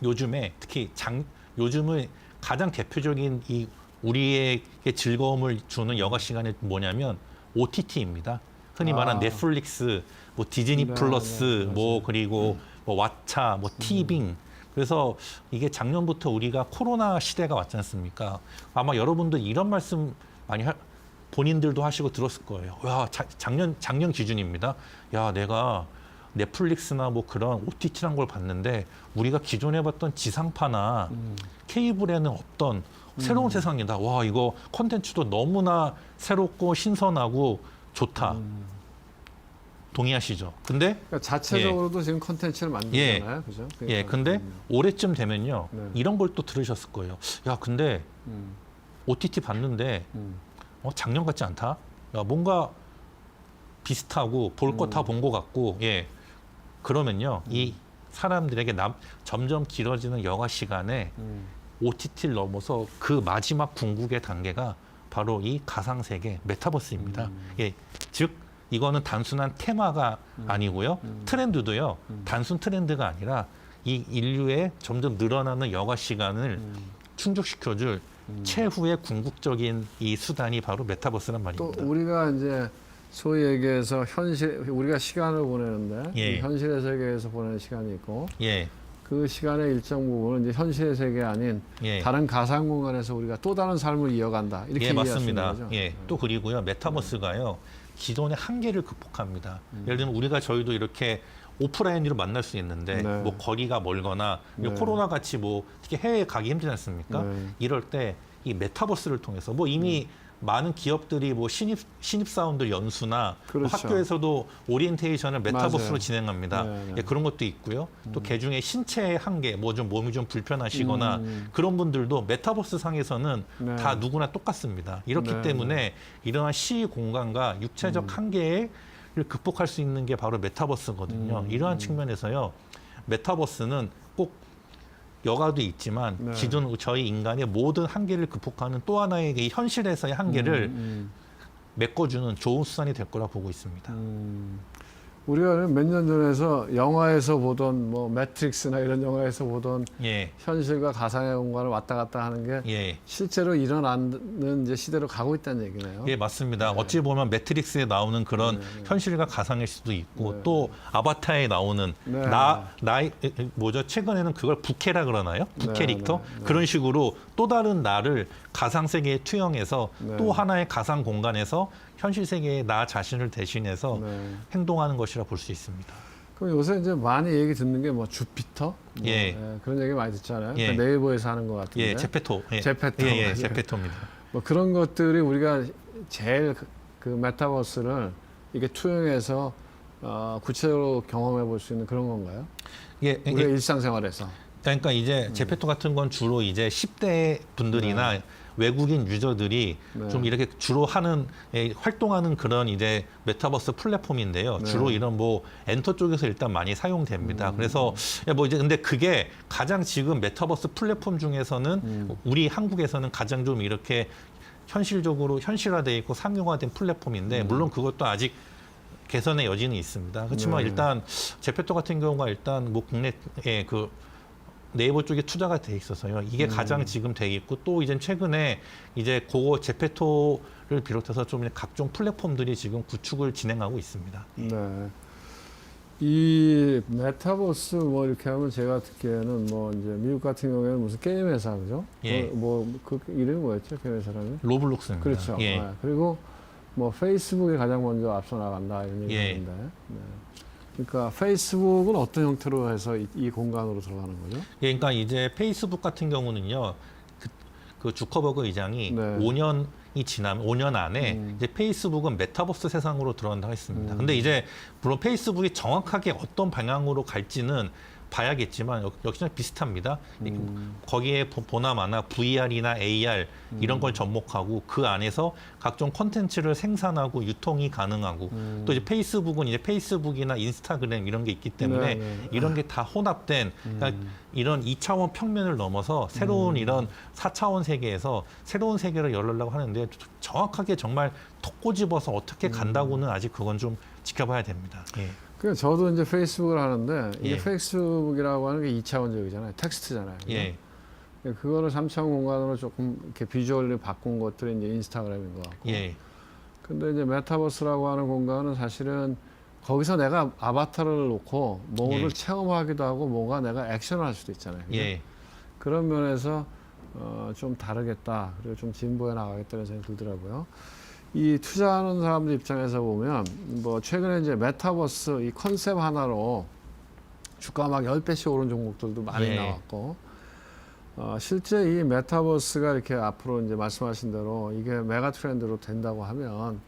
요즘에 특히 요즘은 가장 대표적인 이 우리에게 즐거움을 주는 여가 시간이 뭐냐면 OTT입니다. 흔히 말하는 넷플릭스, 뭐 디즈니 네, 플러스, 네, 뭐 그리고 뭐 왓챠, 뭐 티빙. 그래서 이게 작년부터 우리가 코로나 시대가 왔지 않습니까? 아마 여러분들 이런 말씀 많이 본인들도 하시고 들었을 거예요. 야, 작년 기준입니다. 야, 내가 넷플릭스나 뭐 그런 OTT란 걸 봤는데 우리가 기존에 봤던 지상파나 케이블에는 없던 새로운 세상이다. 와, 이거 콘텐츠도 너무나 새롭고 신선하고 좋다. 동의하시죠? 근데 그러니까 자체적으로도 지금 컨텐츠를 만들잖아요. 그죠? 예, 그러니까, 근데 올해쯤 되면요. 네. 이런 걸 또 들으셨을 거예요. 야, 근데 OTT 봤는데 작년 같지 않다? 야, 뭔가 비슷하고 볼 거 다 본 것 같고, 예. 그러면요. 이 사람들에게 점점 길어지는 여가 시간에 OTT를 넘어서 그 마지막 궁극의 단계가 바로 이 가상세계 메타버스입니다. 예, 즉 이거는 단순한 테마가 아니고요. 트렌드도요. 단순 트렌드가 아니라 이 인류의 점점 늘어나는 여가 시간을 충족시켜줄 최후의 궁극적인 이 수단이 바로 메타버스란 또 말입니다. 우리가 이제 소위 얘기해서 우리가 시간을 보내는데 예. 이 현실의 세계에서 보내는 시간이 있고 예, 그 시간의 일정 부분은 이제 현실의 세계 아닌 예. 다른 가상 공간에서 우리가 또 다른 삶을 이어간다. 이렇게 예, 이해할 수 있는 맞습니다. 거죠. 예, 또 그리고요, 메타버스가요, 기존의 한계를 극복합니다. 예를 들면 우리가 저희도 이렇게 오프라인으로 만날 수 있는데 네. 뭐 거리가 멀거나 네. 코로나 같이 뭐 특히 해외에 가기 힘들지 않습니까? 네. 이럴 때 이 메타버스를 통해서 뭐 이미 많은 기업들이 뭐 신입사원들 연수나 뭐 그렇죠. 학교에서도 오리엔테이션을 메타버스로 맞아요. 진행합니다. 네, 네. 예, 그런 것도 있고요. 또 개중에 신체의 한계, 뭐 좀 몸이 좀 불편하시거나 그런 분들도 메타버스 상에서는 네. 다 누구나 똑같습니다. 이렇기 네, 때문에 이러한 시위 공간과 육체적 한계를 극복할 수 있는 게 바로 메타버스거든요. 이러한 측면에서요, 메타버스는 꼭 여가도 있지만 네. 기존 저희 인간의 모든 한계를 극복하는 또 하나의 이 현실에서의 한계를 메꿔주는 좋은 수단이 될 거라 보고 있습니다. 우리가 몇 년 전에서 영화에서 보던 뭐 매트릭스나 이런 영화에서 보던 예, 현실과 가상의 공간을 왔다 갔다 하는 게 예. 실제로 일어나는 이제 시대로 가고 있다는 얘기네요. 예, 맞습니다. 어찌 보면 매트릭스에 나오는 그런 현실과 가상일 수도 있고 네. 또 아바타에 나오는 네. 최근에는 그걸 부캐라 그러나요? 부캐릭터? 네, 네. 그런 식으로 또 다른 나를 가상 세계에 투영해서 네. 또 하나의 가상 공간에서 현실 세계의 나 자신을 대신해서 네. 행동하는 것이라 볼 수 있습니다. 그럼 요새 이제 많이 얘기 듣는 게 뭐 주피터? 뭐, 예. 그런 얘기 많이 듣잖아요. 예. 그 네이버에서 하는 것 같은데. 예, 제페토. 예. 제페토. 예, 예, 맞아요. 제페토입니다. 뭐 그런 것들이 우리가 제일 그 메타버스를 이게 투영해서 구체적으로 경험해 볼 수 있는 그런 건가요? 예, 우리가 일상생활에서. 그러니까 이제 제페토 같은 건 주로 이제 10대 분들이나 외국인 유저들이 네. 좀 이렇게 주로 하는 활동하는 그런 이제 메타버스 플랫폼인데요. 네. 주로 이런 뭐 엔터 쪽에서 일단 많이 사용됩니다. 그래서 뭐 이제 근데 그게 가장 지금 메타버스 플랫폼 중에서는 우리 한국에서는 가장 좀 이렇게 현실적으로 현실화돼 있고 상용화된 플랫폼인데 물론 그것도 아직 개선의 여지는 있습니다. 그렇지만 네. 일단 제페토 같은 경우가 일단 뭐 국내에 그 네이버 쪽에 투자가 돼 있어서요. 이게 가장 지금 돼 있고 또 이제 최근에 이제 그거 제페토를 비롯해서 좀 각종 플랫폼들이 지금 구축을 진행하고 있습니다. 네. 이 메타버스 뭐 이렇게 하면 제가 듣기에는 뭐 이제 미국 같은 경우에는 무슨 게임 회사 그죠? 예. 뭐그 이름이 뭐였죠? 게임 회사라면? 로블록스입니다. 그렇죠. 예. 네. 그리고 뭐 페이스북이 가장 먼저 앞서 나간다 이런 얘기 예. 있는데. 네. 그러니까 페이스북은 어떤 형태로 해서 이 공간으로 들어가는 거죠? 예, 그러니까 이제 페이스북 같은 경우는요. 그 주커버그 의장이 네. 5년이 지나면 5년 안에 이제 페이스북은 메타버스 세상으로 들어간다고 했습니다. 근데 이제 물론 페이스북이 정확하게 어떤 방향으로 갈지는 봐야겠지만 역시나 비슷합니다. 거기에 보나마나 VR이나 AR 이런 걸 접목하고 그 안에서 각종 콘텐츠를 생산하고 유통이 가능하고 또 이제 페이스북은 이제 페이스북이나 인스타그램 이런 게 있기 때문에 네. 이런 게 다 혼합된 그러니까 이런 2차원 평면을 넘어서 새로운 이런 4차원 세계에서 새로운 세계를 열려고 하는데 정확하게 정말 톡 꼬집어서 어떻게 간다고는 아직 그건 좀 지켜봐야 됩니다. 예. 그러니까 저도 이제 페이스북을 하는데 이게 예. 페이스북이라고 하는 게 2차원적이잖아요. 텍스트잖아요. 그죠? 예. 그거를 3차원 공간으로 조금 이렇게 비주얼을 바꾼 것들이 이제 인스타그램인 것 같고. 예. 근데 이제 메타버스라고 하는 공간은 사실은 거기서 내가 아바타를 놓고 뭐를 예. 체험하기도 하고 뭐가 내가 액션을 할 수도 있잖아요. 그죠? 예. 그런 면에서 좀 다르겠다. 그리고 좀 진보해 나가겠다는 생각이 들더라고요. 이 투자하는 사람들 입장에서 보면 뭐 최근에 이제 메타버스 이 컨셉 하나로 주가 막 10배씩 오른 종목들도 많이 예. 나왔고 실제 이 메타버스가 이렇게 앞으로 이제 말씀하신 대로 이게 메가 트렌드로 된다고 하면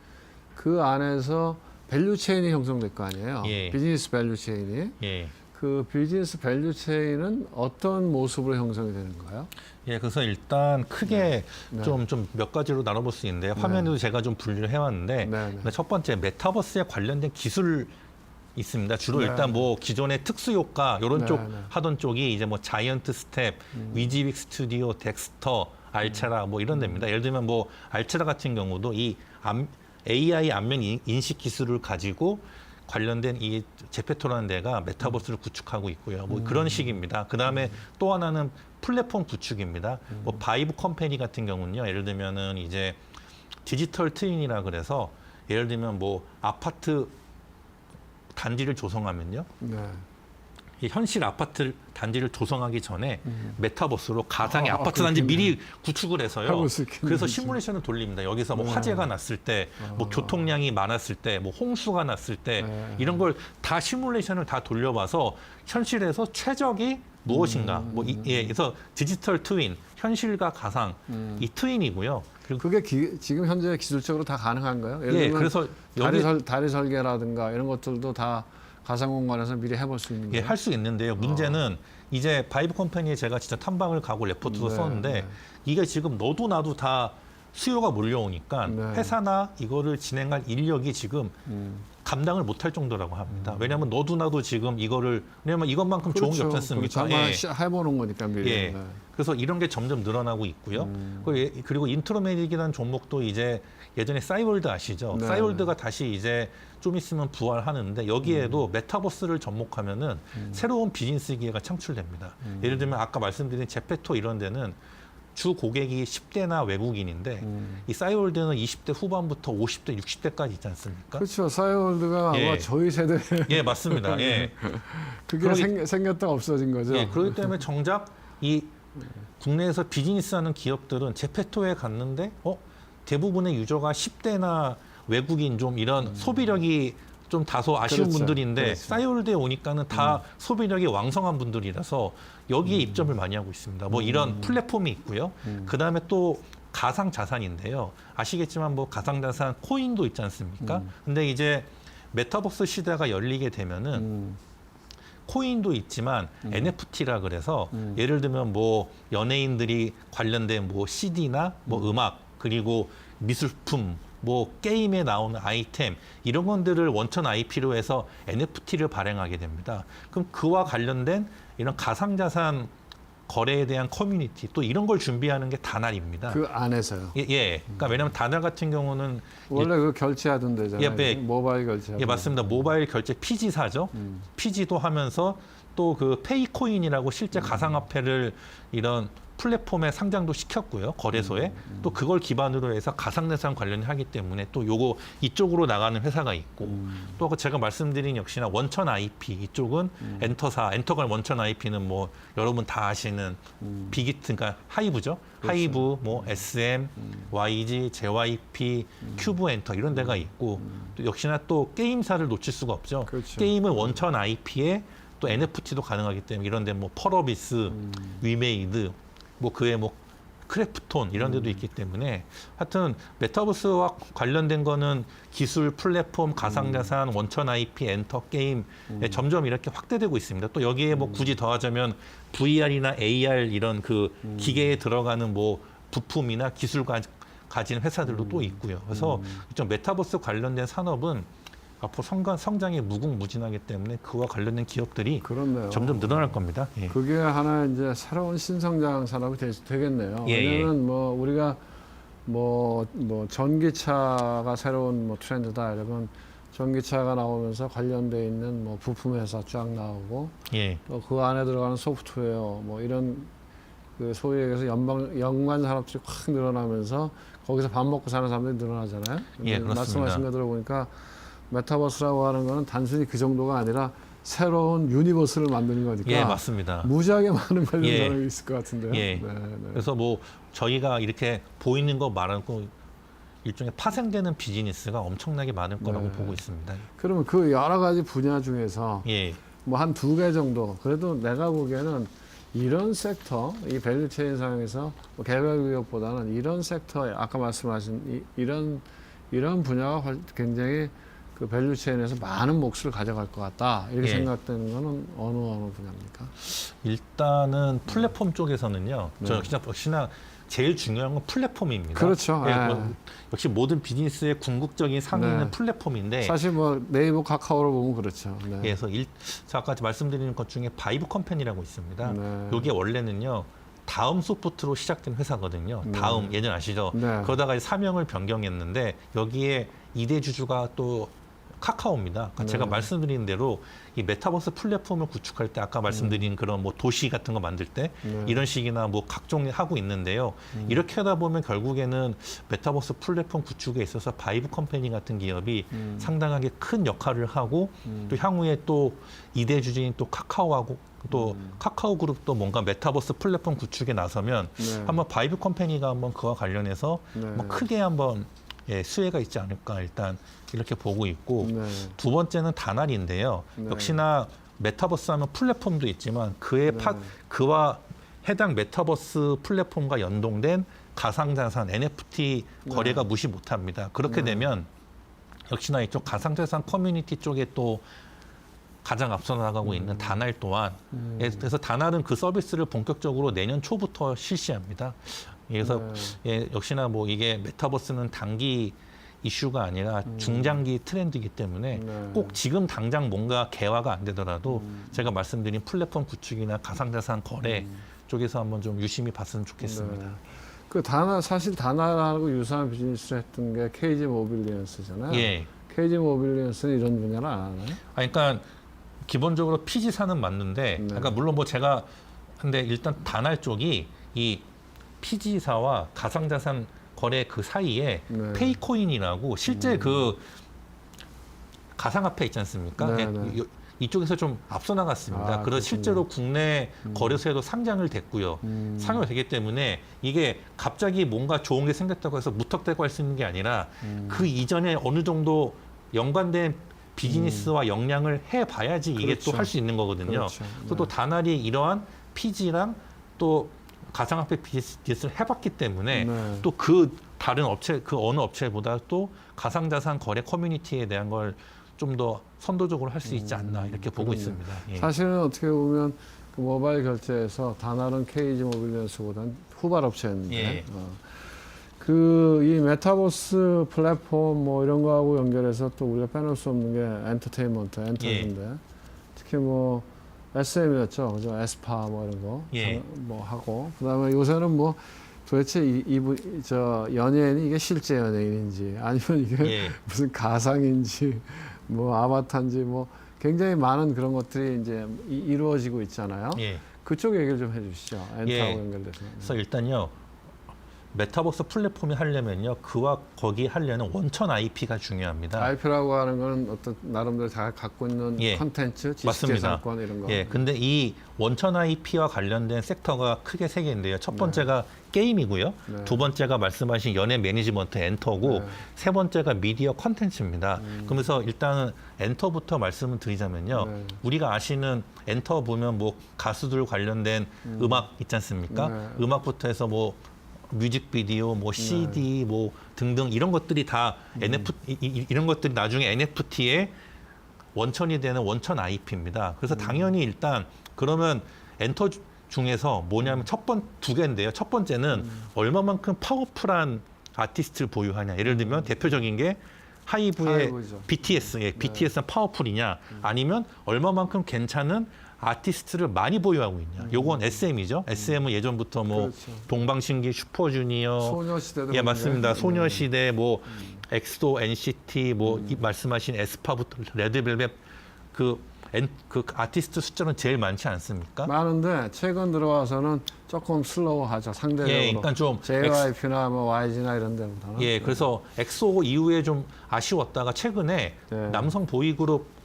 그 안에서 밸류 체인이 형성될 거 아니에요. 예. 비즈니스 밸류 체인이. 예. 그 비즈니스 밸류 체인은 어떤 모습으로 형성이 되는가요? 예, 그래서 일단 크게 네. 좀 몇 가지로 나눠볼 수 있는데 화면에도 제가 좀 분류를 해왔는데 네, 네. 첫 번째 메타버스에 관련된 기술이 있습니다. 주로 네. 일단 뭐 기존의 특수 효과 이런 네, 쪽 네. 하던 쪽이 이제 뭐 자이언트 스텝, 위지빅 스튜디오, 덱스터, 알체라 뭐 이런 데입니다. 예를 들면 뭐 알체라 같은 경우도 이 AI 안면 인식 기술을 가지고 관련된 이 제페토라는 데가 메타버스를 구축하고 있고요. 뭐 그런 식입니다. 그 다음에 또 하나는 플랫폼 구축입니다. 뭐 바이브 컴퍼니 같은 경우는요. 예를 들면은 이제 디지털 트윈이라 그래서 예를 들면 뭐 아파트 단지를 조성하면요. 네. 이 현실 아파트 단지를 조성하기 전에 메타버스로 가상의 아파트 단지 그렇겠네. 미리 구축을 해서요. 해볼 수 있겠네, 그래서 진짜. 시뮬레이션을 돌립니다. 여기서 뭐 네. 화재가 났을 때, 뭐 교통량이 많았을 때, 뭐 홍수가 났을 때 네. 이런 걸 다 시뮬레이션을 다 돌려봐서 현실에서 최적이 무엇인가. 그래서 디지털 트윈, 현실과 가상 이 트윈이고요. 그리고 그게 지금 현재 기술적으로 다 가능한가요? 예를 예, 들면 그래서 여기 다리 설계라든가 이런 것들도 다 가상 공간에서 미리 해볼 수 있는 예, 거예요. 할 수 있는데요. 문제는 이제 바이브 컴퍼니에 제가 진짜 탐방을 가고 레포트도 네, 썼는데 네. 이게 지금 너도 나도 다 수요가 몰려오니까 네. 회사나 이거를 진행할 인력이 지금 감당을 못할 정도라고 합니다. 왜냐하면 너도 나도 지금 이거를 왜냐하면 이것만큼 좋은 게 없지 않습니까? 그렇죠. 한번 예. 해보는 거니까 미리. 예. 네. 그래서 이런 게 점점 늘어나고 있고요. 그리고 인트로메딕이라는 종목도 이제 예전에 싸이월드 아시죠? 네, 싸이월드가 다시 이제 좀 있으면 부활하는데 여기에도 메타버스를 접목하면은 새로운 비즈니스 기회가 창출됩니다. 예를 들면 아까 말씀드린 제페토 이런 데는 주 고객이 10대나 외국인인데 이 싸이월드는 20대 후반부터 50대, 60대까지 있지 않습니까? 그렇죠. 싸이월드가 예. 아마 저희 세대 예, 맞습니다. 예. 그게 생겼다가 없어진 거죠. 예, 그렇기 때문에 정작 이 국내에서 비즈니스하는 기업들은 제페토에 갔는데 대부분의 유저가 10대나 외국인 좀 이런 소비력이 좀 다소 아쉬운 그렇죠. 분들인데 그렇죠. 싸이월드에 오니까는 다 소비력이 왕성한 분들이라서 여기에 입점을 많이 하고 있습니다. 뭐 이런 플랫폼이 있고요. 그다음에 또 가상 자산인데요. 아시겠지만 뭐 가상 자산 코인도 있지 않습니까? 근데 이제 메타버스 시대가 열리게 되면은 코인도 있지만 NFT라 그래서 예를 들면 뭐 연예인들이 관련된 뭐 CD나 뭐 음악 그리고 미술품 뭐 게임에 나오는 아이템 이런 것들을 원천 IP로 해서 NFT를 발행하게 됩니다. 그럼 그와 관련된 이런 가상자산 거래에 대한 커뮤니티 또 이런 걸 준비하는 게 다날입니다. 그 안에서요. 예. 그러니까 왜냐하면 다날 같은 경우는 원래 그 결제하던 데잖아요. 예, 예. 모바일 결제. 예, 맞습니다. 모바일 결제 피지사죠. 피지도 하면서 또 그 페이코인이라고 실제 가상화폐를 이런 플랫폼에 상장도 시켰고요. 거래소에. 또 그걸 기반으로 해서 가상자산 관련을 하기 때문에 또 요거 이쪽으로 나가는 회사가 있고 또 아까 제가 말씀드린 역시나 원천 IP 이쪽은 엔터사, 엔터가 원천 IP는 뭐 여러분 다 아시는 빅히트, 그러니까 하이브죠. 그렇죠. 하이브, 뭐 SM, YG, JYP, 큐브 엔터 이런 데가 있고 또 역시나 또 게임사를 놓칠 수가 없죠. 그렇죠. 게임은 원천 IP에 또 NFT도 가능하기 때문에 이런 데 뭐 펄어비스, 위메이드 뭐 그에 뭐 크래프톤 이런 데도 있기 때문에 하여튼 메타버스와 관련된 거는 기술, 플랫폼, 가상자산, 원천 IP, 엔터 게임에 점점 이렇게 확대되고 있습니다. 또 여기에 뭐 굳이 더하자면 VR이나 AR 이런 그 기계에 들어가는 뭐 부품이나 기술 가진 회사들도 또 있고요. 그래서 좀 메타버스 관련된 산업은 앞으로 성장이 무궁무진하기 때문에 그와 관련된 기업들이 그렇네요. 점점 늘어날 겁니다. 예. 그게 하나 이제 새로운 신성장 산업이 되겠네요. 예, 왜냐하면 뭐 우리가 뭐 전기차가 새로운 뭐 트렌드다 이러면 전기차가 나오면서 관련돼 있는 뭐 부품 회사 쫙 나오고 예. 또 그 안에 들어가는 소프트웨어 뭐 이런 그 소위 얘기해서 연관 산업들이 확 늘어나면서 거기서 밥 먹고 사는 사람들이 늘어나잖아요. 예, 그렇습니다. 말씀하신 거 들어보니까 메타버스라고 하는 거는 단순히 그 정도가 아니라 새로운 유니버스를 만드는 거니까 예, 맞습니다. 무지하게 많은 관련 예. 산업이 있을 것 같은데요. 예. 네. 그래서 뭐 저희가 이렇게 보이는 거 말하고 일종의 파생되는 비즈니스가 엄청나게 많을 거라고 네. 보고 있습니다. 그러면 그 여러 가지 분야 중에서 예. 뭐 한 2개 정도 그래도 내가 보기에는 이런 섹터, 이 밸류체인 상에서 뭐 개별 구역보다는 이런 섹터에 아까 말씀하신 이런 분야가 굉장히 그 밸류체인에서 많은 몫을 가져갈 것 같다 이렇게 예. 생각되는 거는 어느 분야입니까? 일단은 플랫폼 쪽에서는요. 네. 저 역시나 제일 중요한 건 플랫폼입니다. 그렇죠. 예, 예. 뭐, 역시 모든 비즈니스의 궁극적인 상위는 네. 플랫폼인데 사실 뭐 네이버, 카카오를 보면 그렇죠. 네. 그래서 자, 아까 말씀드린 것 중에 바이브 컴퍼니라고 있습니다. 네. 이게 원래는요. 다음 소프트로 시작된 회사거든요. 네. 다음 예전 아시죠? 네. 그러다가 이제 사명을 변경했는데 여기에 2대 주주가 또 카카오입니다. 아까 네. 제가 말씀드린 대로 이 메타버스 플랫폼을 구축할 때 아까 말씀드린 그런 뭐 도시 같은 거 만들 때 네. 이런 식이나 뭐 각종 하고 있는데요. 이렇게 하다 보면 결국에는 메타버스 플랫폼 구축에 있어서 바이브 컴퍼니 같은 기업이 상당하게 큰 역할을 하고 또 향후에 또 2대 주주인 또 카카오하고 또 카카오 그룹도 뭔가 메타버스 플랫폼 구축에 나서면 네. 한번 바이브 컴퍼니가 한번 그와 관련해서 네. 뭐 크게 한번 수혜가 있지 않을까 일단 이렇게 보고 있고 네. 두 번째는 다날인데요. 네. 역시나 메타버스 하면 플랫폼도 있지만 그의 네. 그와 해당 메타버스 플랫폼과 연동된 가상자산 NFT 거래가 무시 못합니다. 그렇게 네. 되면 역시나 이쪽 가상자산 커뮤니티 쪽에 또 가장 앞서 나가고 있는 다날 또한 그래서 다날은 그 서비스를 본격적으로 내년 초부터 실시합니다. 그래서 역시나 뭐 이게 메타버스는 단기 이슈가 아니라 중장기 트렌드이기 때문에 네. 꼭 지금 당장 뭔가 개화가 안 되더라도 제가 말씀드린 플랫폼 구축이나 가상자산 거래 쪽에서 한번 좀 유심히 봤으면 좋겠습니다. 네. 그 사실 다나라고 유사한 비즈니스를 했던 게 KG 모빌리언스잖아요. 예. KG 모빌리언스는 이런 분야를 안 하나요? 그러니까 기본적으로 피지사는 맞는데, 네. 그러니까 물론 뭐 제가 근데 일단 다날 쪽이 이 피지사와 가상자산 거래 그 사이에 네. 페이코인이라고 실제 그 가상화폐 있지 않습니까? 네, 예, 네. 이쪽에서 좀 앞서 나갔습니다. 아, 그래서 그렇군요. 실제로 국내 거래소에도 상장을 됐고요. 상용이 되기 때문에 이게 갑자기 뭔가 좋은 게 생겼다고 해서 무턱대고 할 수 있는 게 아니라 그 이전에 어느 정도 연관된 비즈니스와 역량을 해봐야지 이게 그렇죠. 또 할 수 있는 거거든요. 그렇죠. 그래서 또 다날이 이러한 피지랑 또 가상화폐 비즈니스를 해봤기 때문에 네. 또 그 다른 업체, 그 어느 업체보다 또 가상자산 거래 커뮤니티에 대한 걸 좀 더 선도적으로 할 수 있지 않나 이렇게 보고 그럼요. 있습니다. 예. 사실은 어떻게 보면 그 모바일 결제에서 다나른 KG 모빌리언스보다는 후발 업체였는데 예. 그 이 메타버스 플랫폼 뭐 이런 거하고 연결해서 또 우리가 빼놓을 수 없는 게 엔터테인먼트, 엔터인데 특히 뭐 SM이었죠, 그죠? 에스파 뭐 이런 거, 예. 뭐 하고 그다음에 요새는 뭐 도대체 저 연예인이 이게 실제 연예인인지 아니면 이게 예. 무슨 가상인지 뭐 아바타인지 뭐 굉장히 많은 그런 것들이 이제 이루어지고 있잖아요. 예. 그쪽 얘기를 좀 해주시죠. 엔터하고 예. 연결돼서. 그래서 일단요. 메타버스 플랫폼이 하려면요. 그와 거기 하려는 원천 IP가 중요합니다. IP라고 하는 건 어떤 나름대로 잘 갖고 있는 예. 컨텐츠, 맞습니다. 지식재산권 이런 거. 예, 근데 이 원천 IP와 관련된 섹터가 크게 세 개인데요. 첫 번째가 게임이고요. 네. 두 번째가 말씀하신 연예 매니지먼트 엔터고 네. 세 번째가 미디어 컨텐츠입니다. 그러면서 일단은 엔터부터 말씀을 드리자면요. 네. 우리가 아시는 엔터 보면 뭐 가수들 관련된 음악 있지 않습니까? 네. 음악부터 해서 뭐 뮤직비디오, 뭐 CD, 뭐 등등 이런 것들이 다 NFT 이런 것들이 나중에 NFT의 원천이 되는 원천 IP입니다. 그래서 당연히 일단 그러면 엔터 중에서 뭐냐면 두 개인데요. 첫 번째는 얼마만큼 파워풀한 아티스트를 보유하냐. 예를 들면 대표적인 게 하이브의 하이브죠. BTS, BTS는 파워풀이냐, 아니면 얼마만큼 괜찮은 아티스트를 많이 보유하고 있냐. 요건 SM이죠. SM은 예전부터 뭐 그렇죠. 동방신기, 슈퍼주니어, 소녀시대도 예 보는데. 맞습니다. 소녀시대, 뭐 엑소, NCT, 뭐 이 말씀하신 에스파부터 레드벨벳 그 아티스트 숫자는 제일 많지 않습니까? 많은데 최근 들어와서는 조금 슬로우하죠. 상대적으로. 예, 그러니까 좀 JYP나 뭐 YG나 이런 데보다는. 예, 그래서 엑소 이후에 좀 아쉬웠다가 최근에 네. 남성 보이그룹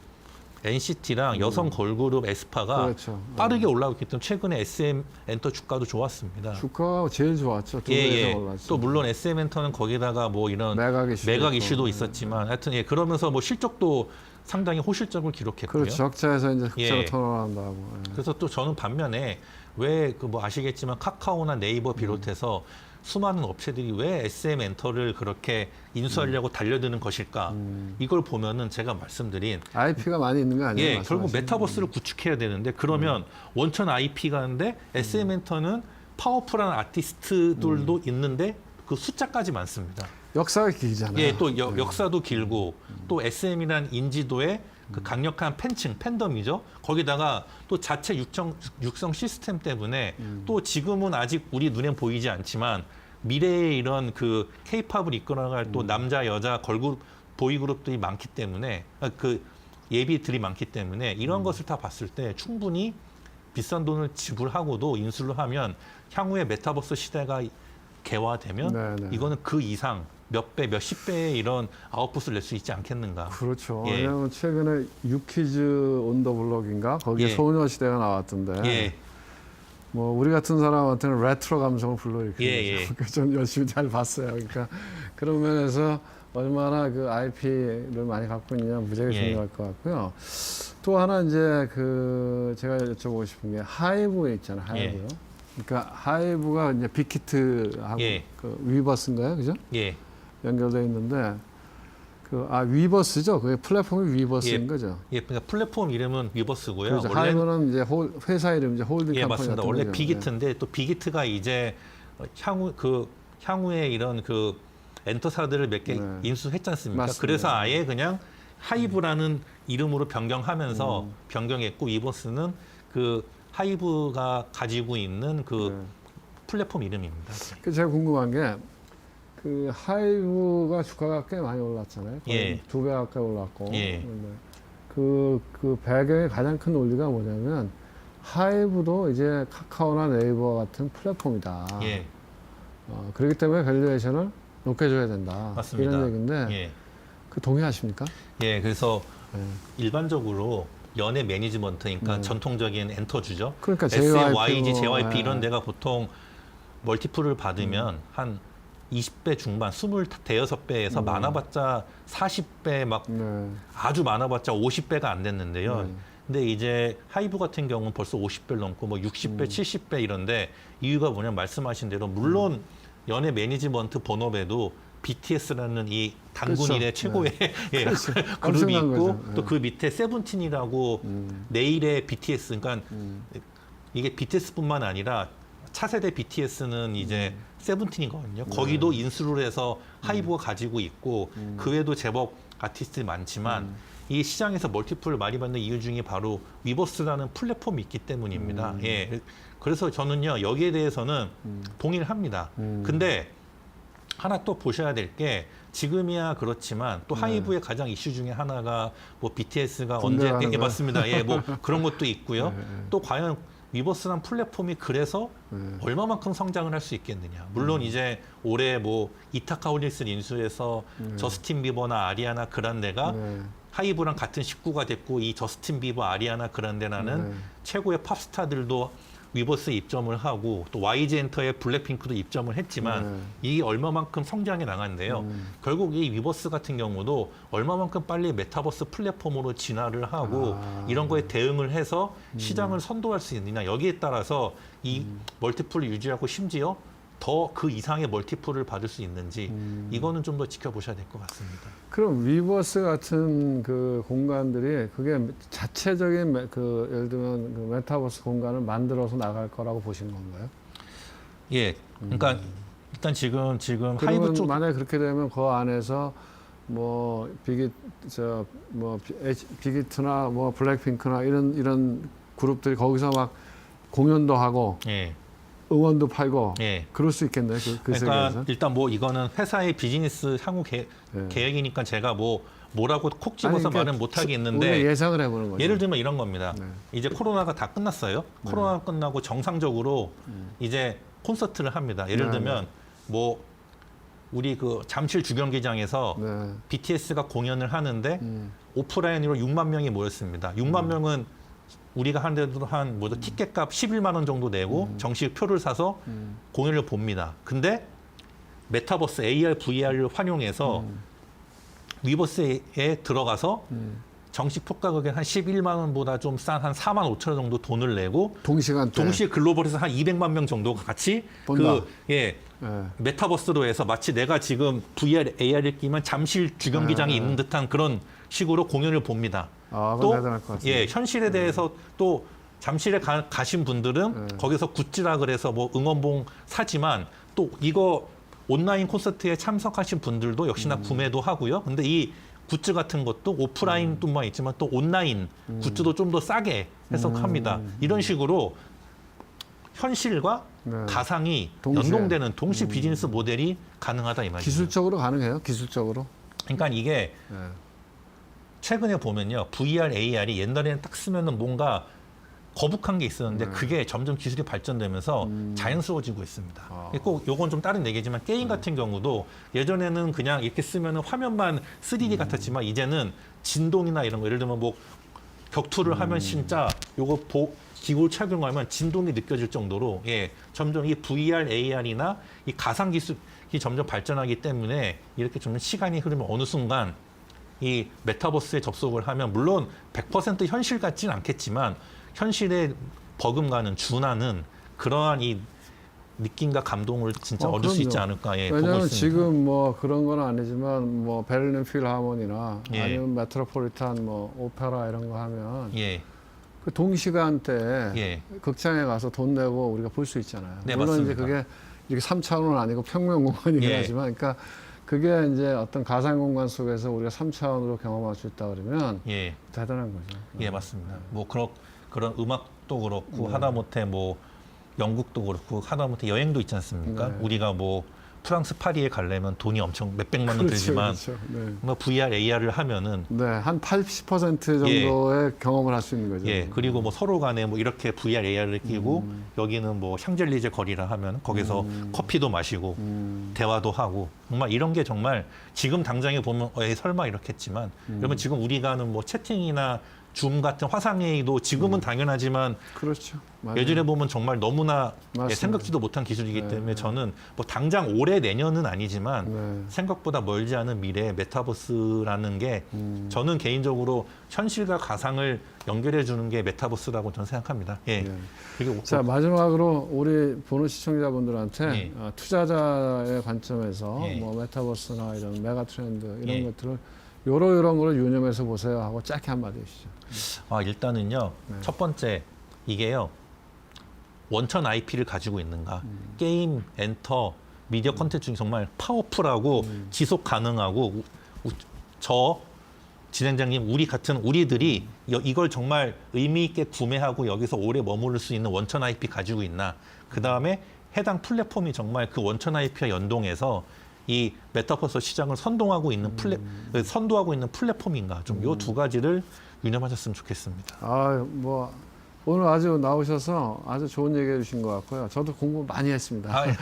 NCT랑 여성 걸그룹 에스파가 그렇죠. 빠르게 올라오고 있기 때문에 최근에 SM 엔터 주가도 좋았습니다. 주가가 제일 좋았죠. 두 예, 배에서 예. 올랐죠. 또 물론 SM 엔터는 거기다가 뭐 이런 매각 이슈도 있고. 있었지만 하여튼 예, 그러면서 뭐 실적도 상당히 호실적을 기록했고요. 그렇죠. 적자에서 이제 흑자로 예. 턴어라운드하고. 예. 그래서 또 저는 반면에 왜 그 뭐 아시겠지만 카카오나 네이버 비롯해서 수많은 업체들이 왜 SM 엔터를 그렇게 인수하려고 달려드는 것일까? 이걸 보면은 제가 말씀드린 IP가 많이 있는 거 아니에요? 예, 결국 말씀하신? 메타버스를 구축해야 되는데 그러면 원천 IP가 하는데 SM 엔터는 파워풀한 아티스트들도 있는데 그 숫자까지 많습니다. 역사가 길잖아요. 예, 또 역사도 길고 또 SM이란 인지도의 그 강력한 팬층, 팬덤이죠. 거기다가 또 자체 육성 시스템 때문에 또 지금은 아직 우리 눈에 보이지 않지만 미래의 이런 그 K-팝을 이끌어갈 또 남자, 여자 걸그룹, 보이그룹들이 많기 때문에 그 예비들이 많기 때문에 이런 것을 다 봤을 때 충분히 비싼 돈을 지불하고도 인수를 하면 향후에 메타버스 시대가 개화되면 네, 네. 이거는 그 이상 몇 배, 몇십 배의 이런 아웃풋을 낼 수 있지 않겠는가. 그렇죠. 예. 왜냐하면 최근에 유키즈 온 더 블록인가 거기에 예. 소녀시대가 나왔던데 예, 뭐 우리 같은 사람한테는 레트로 감성을 불러일으키는 예, 거죠. 좀 열심히 잘 봤어요. 그러니까 그런 면에서 얼마나 그 IP를 많이 갖고 있느냐 무지하게 예. 중요할 것 같고요. 또 하나 이제 그 제가 여쭤보고 싶은 게 하이브 있잖아요. 하이브요. 그러니까 하이브가 이제 빅히트하고 예. 그 위버스인가요, 그죠? 예, 연결돼 있는데 그 위버스죠. 그게 플랫폼이 위버스인 예. 거죠. 예, 그러니까 플랫폼 이름은 위버스고요. 그렇죠. 원래 하이브는 이제 회사 이름 이제 홀딩 예, 컴퍼니 맞습니다. 같은 원래 거죠. 빅히트인데 또 빅히트가 이제 향후에 이런 그 엔터사들을 몇 개 네. 인수했지 않습니까? 맞습니다. 그래서 아예 그냥 하이브라는 이름으로 변경하면서 변경했고 위버스는 그 하이브가 가지고 있는 그 네. 플랫폼 이름입니다. 그 제가 궁금한 게 그 하이브가 주가가 꽤 많이 올랐잖아요. 거의 예. 2배 가까이 올랐고. 예. 근데 그 배경의 가장 큰 논리가 뭐냐면 하이브도 이제 카카오나 네이버 같은 플랫폼이다. 예, 그렇기 때문에 밸류에이션을 높여줘야 된다. 맞습니다. 이런 얘기인데 예, 그 동의하십니까? 예. 그래서 네. 일반적으로 연예 매니지먼트, 그러니까 네. 전통적인 엔터주죠. 그러니까 SM, YG, 뭐, JYP 예. 이런 데가 보통 멀티플을 받으면 한 20배 중반, 26배에서 많아봤자 40배 막 네. 아주 많아봤자 50배가 안 됐는데요. 네. 근데 이제 하이브 같은 경우는 벌써 50배를 넘고 뭐 60배, 70배 이런데 이유가 뭐냐면 말씀하신 대로 물론 연예 매니지먼트 본업에도 BTS라는 이 단군 그렇죠. 이래 최고의 예, 그렇죠. 그룹이 엄청난 있고 거죠. 또 그 밑에 세븐틴이라고 내일의 BTS 그러니까 이게 BTS뿐만 아니라 차세대 BTS는 이제 세븐틴이거든요. 거기도 인수를 해서 하이브가 가지고 있고 그 외에도 제법 아티스트들이 많지만 이 시장에서 멀티플을 많이 받는 이유 중에 바로 위버스라는 플랫폼이 있기 때문입니다. 예. 그래서 저는요 여기에 대해서는 동의를 합니다. 근데 하나 또 보셔야 될 게 지금이야 그렇지만 또 하이브의 가장 이슈 중에 하나가 뭐 BTS가 군대 언제 가는 거. 맞습니다. 예, 뭐 그런 것도 있고요. 네. 또 과연 위버스란 플랫폼이 그래서 얼마만큼 성장을 할 수 있겠느냐. 물론 이제 올해 뭐 이타카 홀릭스 인수해서 저스틴 비버나 아리아나 그란데가 네. 하이브랑 같은 식구가 됐고 이 저스틴 비버, 아리아나 그란데라는 네. 최고의 팝스타들도 위버스에 입점을 하고 또 YG 엔터의 블랙핑크도 입점을 했지만 이게 얼마만큼 성장해 나갔는데요. 결국 이 위버스 같은 경우도 얼마만큼 빨리 메타버스 플랫폼으로 진화를 하고 이런 거에 대응을 해서 시장을 선도할 수 있느냐 여기에 따라서 이 멀티플을 유지하고 심지어 더 그 이상의 멀티플을 받을 수 있는지 이거는 좀 더 지켜보셔야 될 것 같습니다. 그럼 위버스 같은 그 공간들이 그게 자체적인 그 예를 들면 그 메타버스 공간을 만들어서 나갈 거라고 보시는 건가요? 예, 그러니까 일단 지금 하이브 그러면 쪽 만약에 그렇게 되면 그 안에서 뭐 빅히트나 뭐 블랙핑크나 이런 그룹들이 거기서 막 공연도 하고 예, 응원도 팔고 예. 그럴 수 있겠네요. 그 그러니까 세계에서. 일단 뭐 이거는 회사의 비즈니스 향후 계획이니까 제가 뭐라고 콕 집어서 그러니까 말은 못 하겠는데 우리가 예상을 해보는 거죠. 예를 들면 이런 겁니다. 네. 이제 코로나가 다 끝났어요. 코로나가 끝나고 정상적으로 이제 콘서트를 합니다. 예를 네, 들면 뭐 우리 그 잠실 주경기장에서 네. BTS가 공연을 하는데 오프라인으로 6만 명이 모였습니다. 6만 명은 우리가 한 데도 티켓값 11만 원 정도 내고 정식 표를 사서 공연을 봅니다. 근데 메타버스 AR, VR을 활용해서 위버스에 들어가서 정식 표가 그게 한 11만 원보다 좀 싼 한 4만 5천 원 정도 돈을 내고 동시간대. 동시에 글로벌에서 한 200만 명 정도가 같이 본다. 예, 예. 메타버스로 해서 마치 내가 지금 VR, AR을 끼면 잠실 주경기장에 있는 듯한 그런 식으로 공연을 봅니다. 아, 그건 또 대단할 것 같습니다. 예, 현실에 대해서 또 잠실에 가신 분들은 거기서 굿즈라 그래서 뭐 응원봉 사지만 또 이거 온라인 콘서트에 참석하신 분들도 역시나 구매도 하고요. 근데 이 굿즈 같은 것도 오프라인뿐만 있지만 또 온라인 굿즈도 좀 더 싸게 해석합니다. 이런 식으로 현실과 네. 가상이 동시에. 연동되는 동시 비즈니스 모델이 가능하다 이 말이죠. 기술적으로 가능해요. 기술적으로. 그러니까 이게 네. 최근에 보면요, VR, AR이 옛날에는 딱 쓰면은 뭔가 거북한 게 있었는데 그게 점점 기술이 발전되면서 자연스러워지고 있습니다. 꼭 요건 좀 다른 얘기지만 게임 같은 경우도 예전에는 그냥 이렇게 쓰면은 화면만 3D 같았지만 이제는 진동이나 이런 거 예를 들면 뭐 격투를 하면 진짜 요거 기구를 착용하면 진동이 느껴질 정도로 예, 점점 이 VR, AR이나 이 가상 기술이 점점 발전하기 때문에 이렇게 좀 시간이 흐르면 어느 순간 이 메타버스에 접속을 하면 물론 100% 현실 같지는 않겠지만 현실에 버금가는 준하는 그러한 이 느낌과 감동을 진짜 얻을 수 그럼요. 있지 않을까 예, 보고 왜냐하면 있습니다. 지금 뭐 그런 건 아니지만 뭐 베를린 필하모니나 예. 아니면 메트로폴리탄 뭐 오페라 이런 거 하면 예, 그 동시간대에 예, 극장에 가서 돈 내고 우리가 볼 수 있잖아요. 네, 물론 맞습니다. 이제 그게 이렇게 3차원은 아니고 평면 공간이긴 예. 하지만 그러니까 그게 이제 어떤 가상 공간 속에서 우리가 3차원으로 경험할 수 있다 그러면 예, 대단한 거죠. 예, 맞습니다. 뭐 그런 음악도 그렇고 네. 하다못해 뭐 영국도 그렇고 하다못해 여행도 있지 않습니까? 네. 우리가 뭐 프랑스 파리에 가려면 돈이 엄청 몇백만 원 들지만 그렇죠. 네. 뭐 VR, AR을 하면은 네, 한 80% 정도의 경험을 할 수 있는 거죠. 예, 그리고 뭐 서로 간에 뭐 이렇게 VR, AR을 끼고 여기는 뭐 샹젤리제 거리라 하면 거기서 커피도 마시고 대화도 하고 정말 이런 게 정말 지금 당장에 보면 에이, 설마 이렇겠지만 여러분 지금 우리가 하는 뭐 채팅이나 줌 같은 화상회의도 지금은 당연하지만 그렇죠. 맞아요. 예전에 보면 정말 너무나 맞습니다. 생각지도 못한 기술이기 네, 때문에 네. 저는 뭐 당장 올해 내년은 아니지만 네. 생각보다 멀지 않은 미래에 메타버스라는 게 저는 개인적으로 현실과 가상을 연결해 주는 게 메타버스라고 저는 생각합니다. 예. 네. 그리고 자, 마지막으로 우리 보는 시청자분들한테 예. 투자자의 관점에서 예. 뭐 메타버스나 이런 메가 트렌드 이런 예. 것들을 요런 거를 유념해서 보세요 하고 짧게 한마디 해주시죠. 일단은요. 네. 첫 번째 이게요. 원천 IP를 가지고 있는가. 게임, 엔터, 미디어 콘텐츠 중에 정말 파워풀하고 지속 가능하고 저 진행자님 우리 같은 우리들이 이걸 정말 의미 있게 구매하고 여기서 오래 머무를 수 있는 원천 IP 가지고 있나. 그다음에 해당 플랫폼이 정말 그 원천 IP와 연동해서 이 메타버스 시장을 선도하고 있는 선도하고 있는 플랫폼인가. 좀 요 두 가지를 유념하셨으면 좋겠습니다. 뭐 오늘 아주 나오셔서 아주 좋은 얘기 해주신 것 같고요. 저도 공부 많이 했습니다. 예.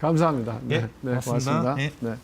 감사합니다. 예, 고맙습니다. 고맙습니다. 예. 네.